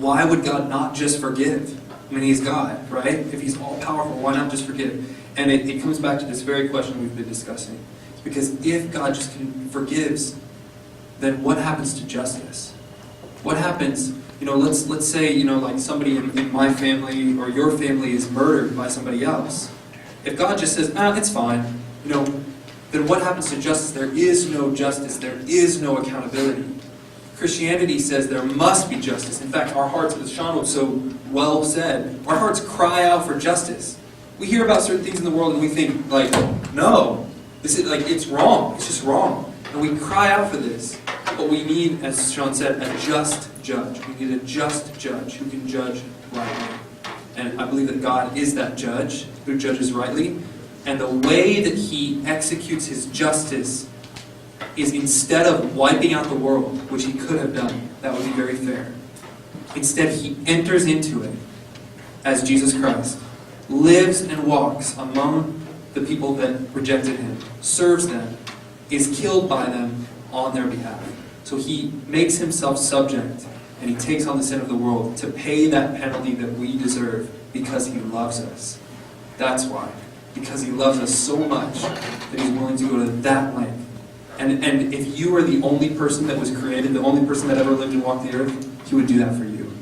Why would God not just forgive? I mean, he's God, right? If he's all-powerful, why not just forgive? And it comes back to this very question we've been discussing. Because if God just forgives, then what happens to justice? What happens, let's say, like somebody in my family or your family is murdered by somebody else. If God just says, it's fine, then what happens to justice? There is no justice. There is no accountability. Christianity says there must be justice. In fact, our hearts, as Sean was so well said, our hearts cry out for justice. We hear about certain things in the world and we think, no, this is it's wrong. It's just wrong. And we cry out for this. But we need, as Sean said, a just judge. We need a just judge who can judge rightly. And I believe that God is that judge who judges rightly. And the way that he executes his justice is, instead of wiping out the world, which he could have done, that would be very fair. Instead, he enters into it as Jesus Christ, lives and walks among the people that rejected him, serves them, is killed by them on their behalf. So he makes himself subject, and he takes on the sin of the world to pay that penalty that we deserve because he loves us. That's why. Because he loves us so much that he's willing to go to that length. And if you were the only person that was created, the only person that ever lived and walked the earth, he would do that for you.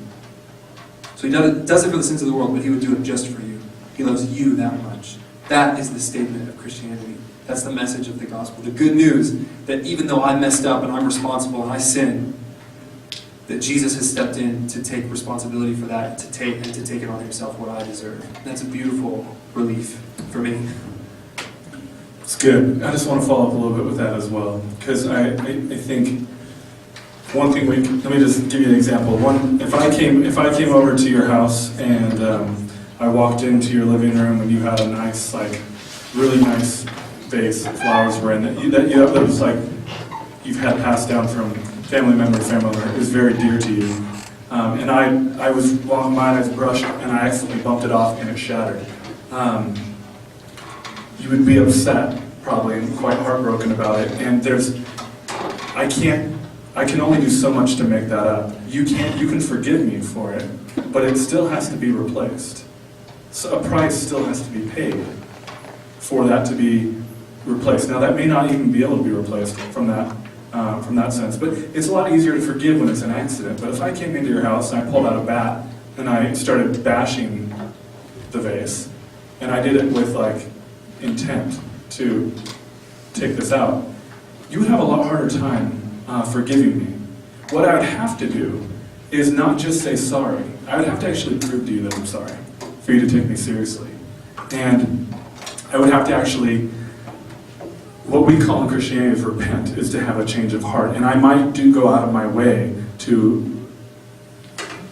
So he does it for the sins of the world, but he would do it just for you. He loves you that much. That is the statement of Christianity. That's the message of the gospel. The good news that even though I messed up and I'm responsible and I sin, that Jesus has stepped in to take responsibility for that, to take it on himself what I deserve. That's a beautiful relief for me. It's good. I just want to follow up a little bit with that as well, because I think one thing let me just give you an example. If I came over to your house and I walked into your living room and you had a nice, really nice vase of flowers were in it, that was you've had passed down from family member to family member. It was very dear to you. And I was walking by and I was brushed and I accidentally bumped it off and it shattered. You would be upset, probably, and quite heartbroken about it. And I can only do so much to make that up. You can forgive me for it, but it still has to be replaced. So a price still has to be paid for that to be replaced. Now that may not even be able to be replaced from that sense, but it's a lot easier to forgive when it's an accident. But if I came into your house and I pulled out a bat and I started bashing the vase, and I did it with intent to take this out, you would have a lot harder time forgiving me. What I would have to do is not just say sorry. I would have to actually prove to you that I'm sorry for you to take me seriously. And I would have to actually, what we call in Christianity is repent, is to have a change of heart. And I might go out of my way to,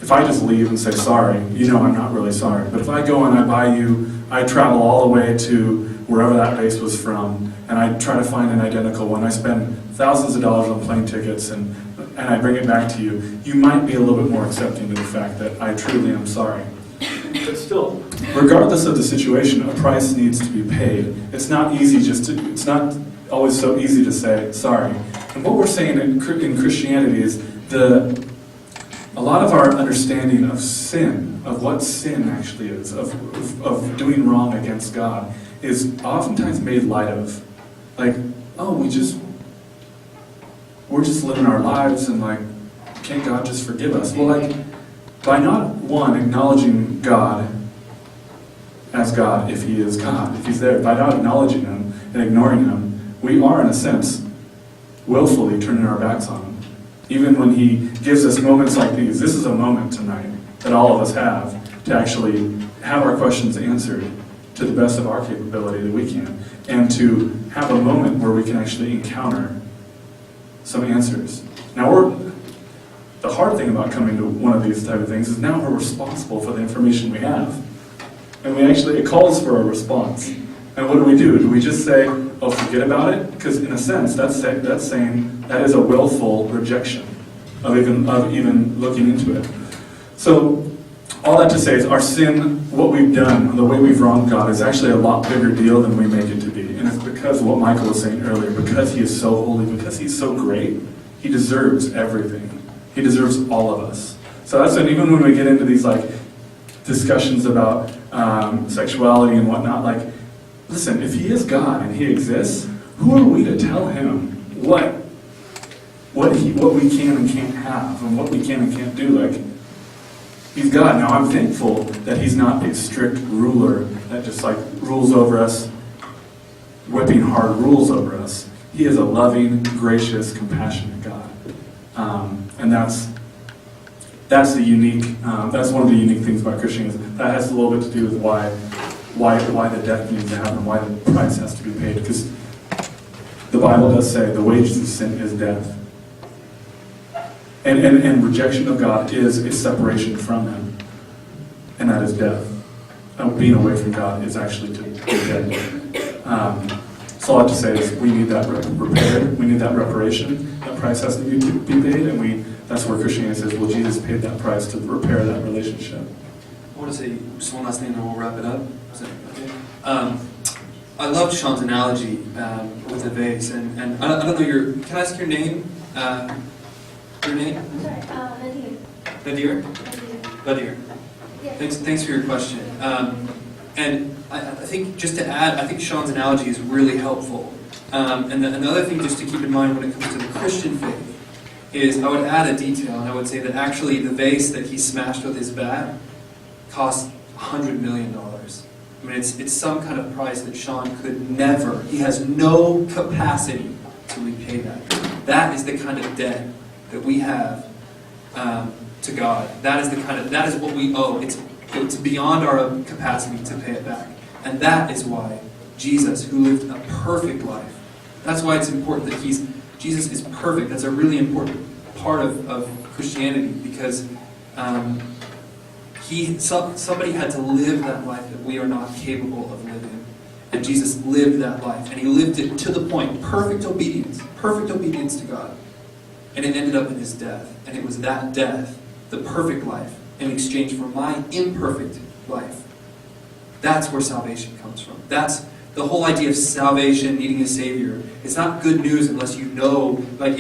if I just leave and say sorry, I'm not really sorry. But if I go and I travel all the way to wherever that vase was from, and I try to find an identical one. I spend thousands of dollars on plane tickets, and I bring it back to you. You might be a little bit more accepting of the fact that I truly am sorry. But still, regardless of the situation, a price needs to be paid. It's not not always so easy to say sorry. And what we're saying in Christianity is a lot of our understanding of sin, of what sin actually is, of doing wrong against God, is oftentimes made light of. We're just living our lives and can't God just forgive us? Well, by not, acknowledging God as God, if he is God, if he's there, by not acknowledging him and ignoring him, we are, in a sense, willfully turning our backs on him. Even when he gives us moments like these, this is a moment tonight that all of us have to actually have our questions answered to the best of our capability that we can, and to have a moment where we can actually encounter some answers. Now, the hard thing about coming to one of these type of things is now we're responsible for the information we have. And it calls for a response. And what do? Do we just say, oh, forget about it? Because in a sense, that's saying that is a willful rejection of even looking into it. So, all that to say is our sin, what we've done, the way we've wronged God is actually a lot bigger deal than we make it to be. And it's because of what Michael was saying earlier, because he is so holy, because he's so great, he deserves everything. He deserves all of us. So that's when, even when we get into these like discussions about sexuality and whatnot, like, listen, if he is God and he exists, who are we to tell him what we can and can't have and what we can and can't do? Like, he's God. Now I'm thankful that he's not a strict ruler that just like rules over us, whipping hard rules over us. He is a loving, gracious, compassionate God. And that's the unique, that's one of the unique things about Christianity. That has a little bit to do with why the death needs to happen, why the price has to be paid. Because the Bible does say the wages of sin is death. And rejection of God is a separation from him. And that is death. Being away from God is actually to be dead. So all I have to say is we need that repair, we need that reparation. That price has to be paid, and that's where Christianity says, well, Jesus paid that price to repair that relationship. I want to say just one last thing and then we'll wrap it up. Is that okay? I loved Sean's analogy with the vase, and I don't know can I ask your name? Your name? I'm sorry, Nadir? Nadir. Nadir. Yeah. Thanks for your question. And I think just to add, I think Sean's analogy is really helpful. And another thing just to keep in mind when it comes to the Christian faith is I would add a detail, and I would say that actually the vase that he smashed with his bat cost $100 million. I mean, it's some kind of price that Sean could never, he has no capacity to repay that. That is the kind of debt that we have to God. That is what we owe. It's beyond our capacity to pay it back. And that is why Jesus, who lived a perfect life, that's why it's important that Jesus is perfect. That's a really important part of Christianity, because somebody had to live that life that we are not capable of living. And Jesus lived that life. And he lived it to the point, perfect obedience to God. And it ended up in his death. And it was that death, the perfect life, in exchange for my imperfect life. That's where salvation comes from. That's the whole idea of salvation, needing a Savior. It's not good news unless you know, like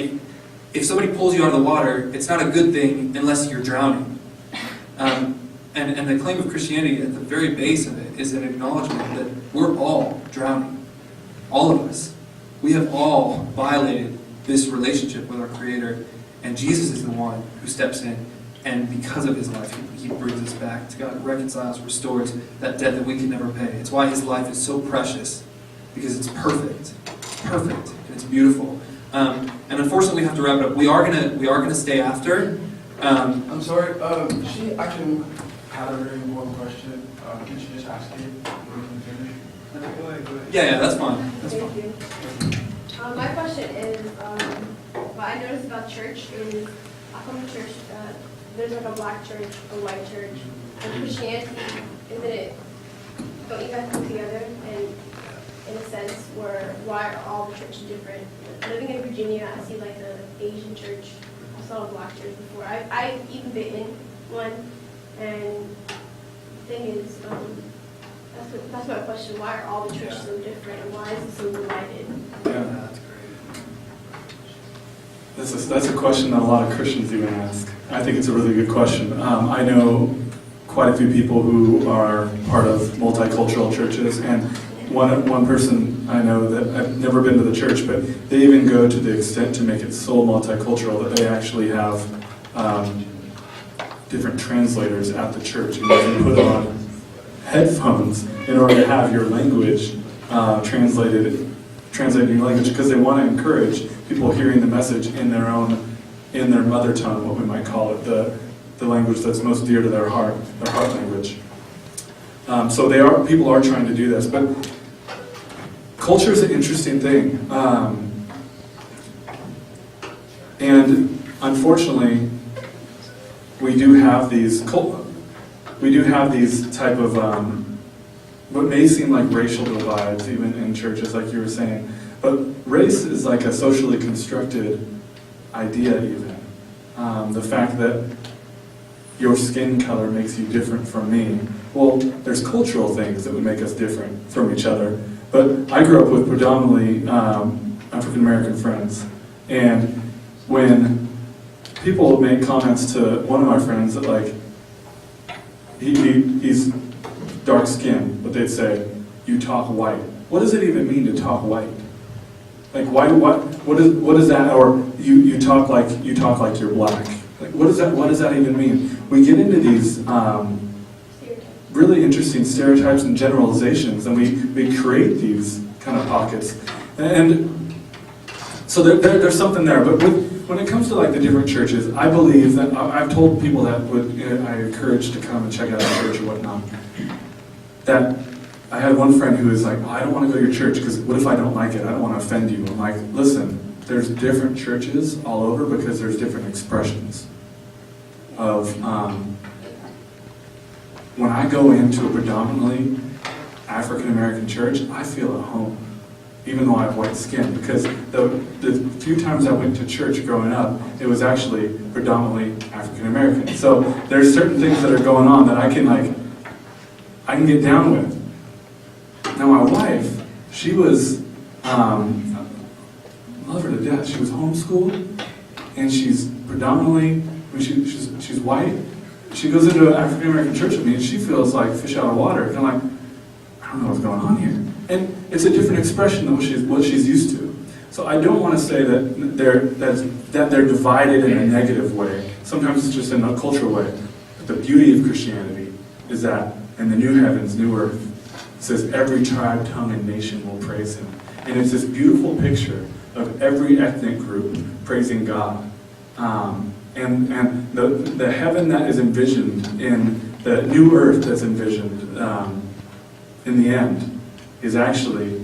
if somebody pulls you out of the water, it's not a good thing unless you're drowning. And the claim of Christianity at the very base of it is an acknowledgement that we're all drowning. All of us. We have all violated this relationship with our Creator, and Jesus is the one who steps in, and because of his life, he brings us back to God, reconciles, restores that debt that we can never pay. It's why his life is so precious, because it's perfect, and it's beautiful. And unfortunately, we have to wrap it up. We are gonna stay after. I'm sorry, she actually had a very important question. Can she just ask you? We can finish. Go ahead. Yeah, that's fine. Thank you. My question is, what I noticed about church is, I come to church, there's like a black church, a white church, and Christianity, don't you guys come together in a sense where, why are all the churches different? Living in Virginia, I see like an Asian church, I saw a black church before. I even been in one, and the thing is, that's my question. Why are all the churches so different, and why is it so divided? Yeah, that's great. That's a question that a lot of Christians even ask. I think it's a really good question. I know quite a few people who are part of multicultural churches, and one person I know that I've never been to the church, but they even go to the extent to make it so multicultural that they actually have different translators at the church, and you can put on headphones in order to have your language translated your language, because they want to encourage people hearing the message in their mother tongue, what we might call it, the language that's most dear to their heart language. So people are trying to do this, but culture is an interesting thing, and unfortunately, we do have these type of what may seem like racial divides, even in churches, like you were saying. But race is like a socially constructed idea, even. The fact that your skin color makes you different from me. Well, there's cultural things that would make us different from each other. But I grew up with predominantly African American friends. And when people make comments to one of my friends that like, he's dark skinned, but they'd say, "You talk white." What does it even mean to talk white? Like, what is that? Or you talk like you're black. Like, what does that even mean? We get into these really interesting stereotypes and generalizations, and we create these kind of pockets. And so there's something there. But when it comes to like the different churches, I believe that I've told people that I encourage to come and check out our church or whatnot. That I had one friend who was like, "I don't want to go to your church because what if I don't like it? I don't want to offend you." I'm like, "Listen, there's different churches all over because there's different expressions of." When I go into a predominantly African American church, I feel at home, even though I have white skin, because the few times I went to church growing up, it was actually predominantly African American. So there's certain things that are going on that I can get down with. Now my wife, she was, love her to death. She was homeschooled, and she's predominantly, she's white. She goes into an African American church with me, and she feels like fish out of water. And I'm like, I don't know what's going on here. And it's a different expression than what she's used to. So I don't want to say that they're divided in a negative way. Sometimes it's just in a cultural way. But the beauty of Christianity is that in the new heavens, new earth, it says every tribe, tongue, and nation will praise him. And it's this beautiful picture of every ethnic group praising God. And the heaven that is envisioned in the new earth that's envisioned in the end is actually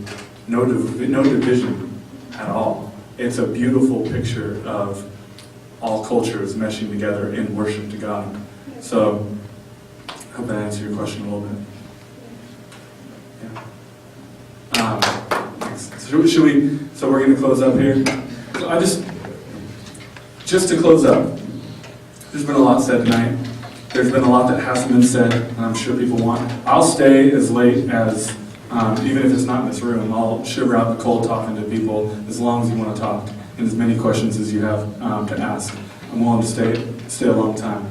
no division at all. It's a beautiful picture of all cultures meshing together in worship to God. So I hope that answers your question a little bit. Yeah. Thanks. So we're going to close up here. So just to close up, there's been a lot said tonight. There's been a lot that hasn't been said, and I'm sure people want. I'll stay as late as, even if it's not in this room, I'll shiver out in the cold talking to people as long as you want to talk, and as many questions as you have to ask. I'm willing to stay a long time.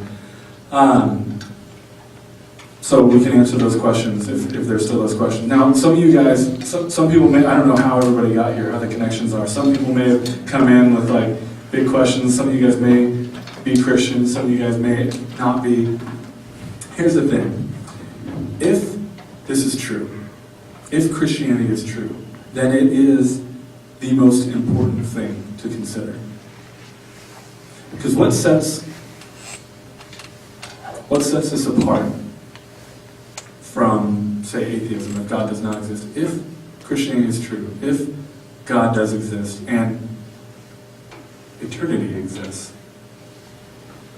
So we can answer those questions if there's still those questions. Now, some of you guys, some people may, I don't know how everybody got here, how the connections are. Some people may have come in with like big questions. Some of you guys may be Christians, some of you guys may not be. Here's the thing. If this is true, if Christianity is true, then it is the most important thing to consider. Because what sets us apart from, say, atheism, if God does not exist? If Christianity is true, if God does exist, and eternity exists,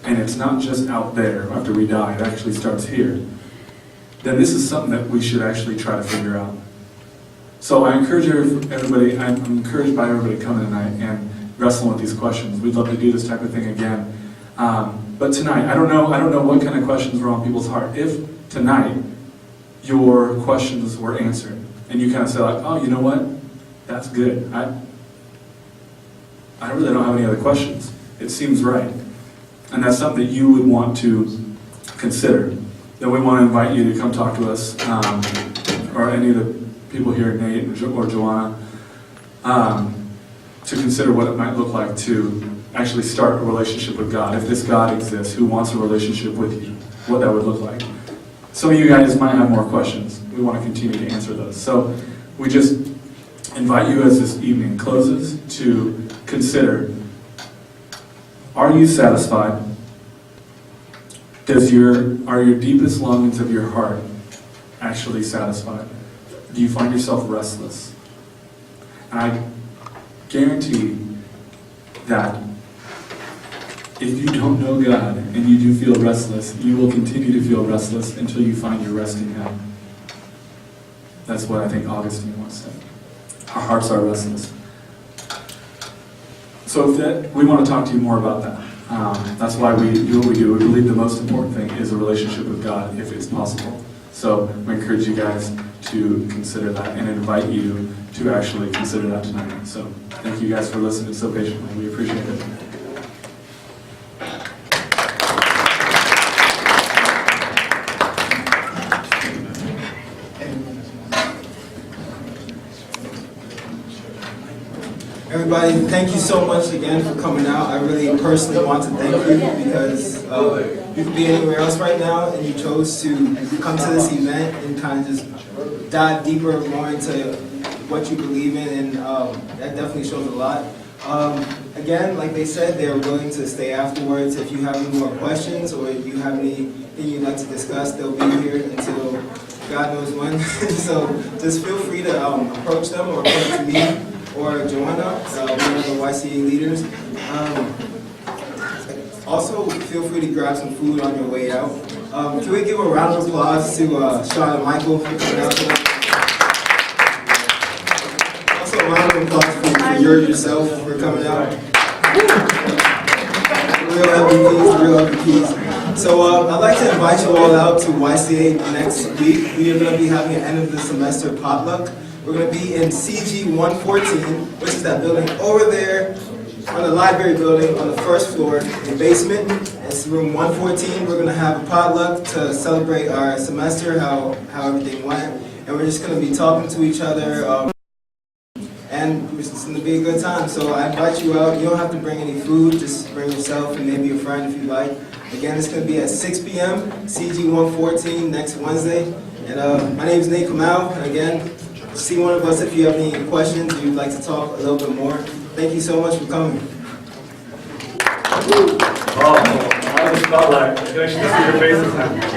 and it's not just out there after we die, it actually starts here, then this is something that we should actually try to figure out. So I encourage everybody, I'm encouraged by everybody coming tonight and wrestling with these questions. We'd love to do this type of thing again. But tonight, I don't know what kind of questions were on people's heart. If tonight your questions were answered, and you kind of say like, oh, you know what? That's good. I really don't have any other questions. It seems right. And that's something that you would want to consider. Then we want to invite you to come talk to us, or any of the people here, Nate or Joanna, to consider what it might look like to actually start a relationship with God. If this God exists, who wants a relationship with you, what that would look like. Some of you guys might have more questions. We want to continue to answer those. So we just invite you as this evening closes to consider, are you satisfied? Are your deepest longings of your heart actually satisfied? Do you find yourself restless? And I guarantee that if you don't know God and you do feel restless, you will continue to feel restless until you find your rest in Him. That's what I think Augustine once said. Our hearts are restless. So we want to talk to you more about that. That's why we do what we do. We believe the most important thing is a relationship with God, if it's possible. So we encourage you guys to consider that and invite you to actually consider that tonight. So thank you guys for listening so patiently. We appreciate it. Everybody, thank you so much again for coming out. I really personally want to thank you because you could be anywhere else right now and you chose to come to this event and kind of just dive deeper more into what you believe in, and that definitely shows a lot. Again, like they said, they're willing to stay afterwards. If you have any more questions or you have anything you'd like to discuss, they'll be here until God knows when. So just feel free to approach them or approach me or Joanna, one of the YCA leaders. Also, feel free to grab some food on your way out. Can we give a round of applause to Sean and Michael for coming out tonight? Also, a round of applause for yourself for coming out. Real MVPs. So I'd like to invite you all out to YCA next week. We are going to be having an end of the semester potluck. We're going to be in CG 114, which is that building over there on the library building on the first floor, the basement. It's room 114. We're going to have a potluck to celebrate our semester, how everything went. And we're just going to be talking to each other. And it's going to be a good time. So I invite you out. You don't have to bring any food. Just bring yourself and maybe a friend if you like. Again, it's going to be at 6 p.m., CG 114, next Wednesday. And my name is Nate Kamau. And again, see one of us if you have any questions or you'd like to talk a little bit more. Thank you so much for coming. Oh, I just felt like I can actually see your faces now.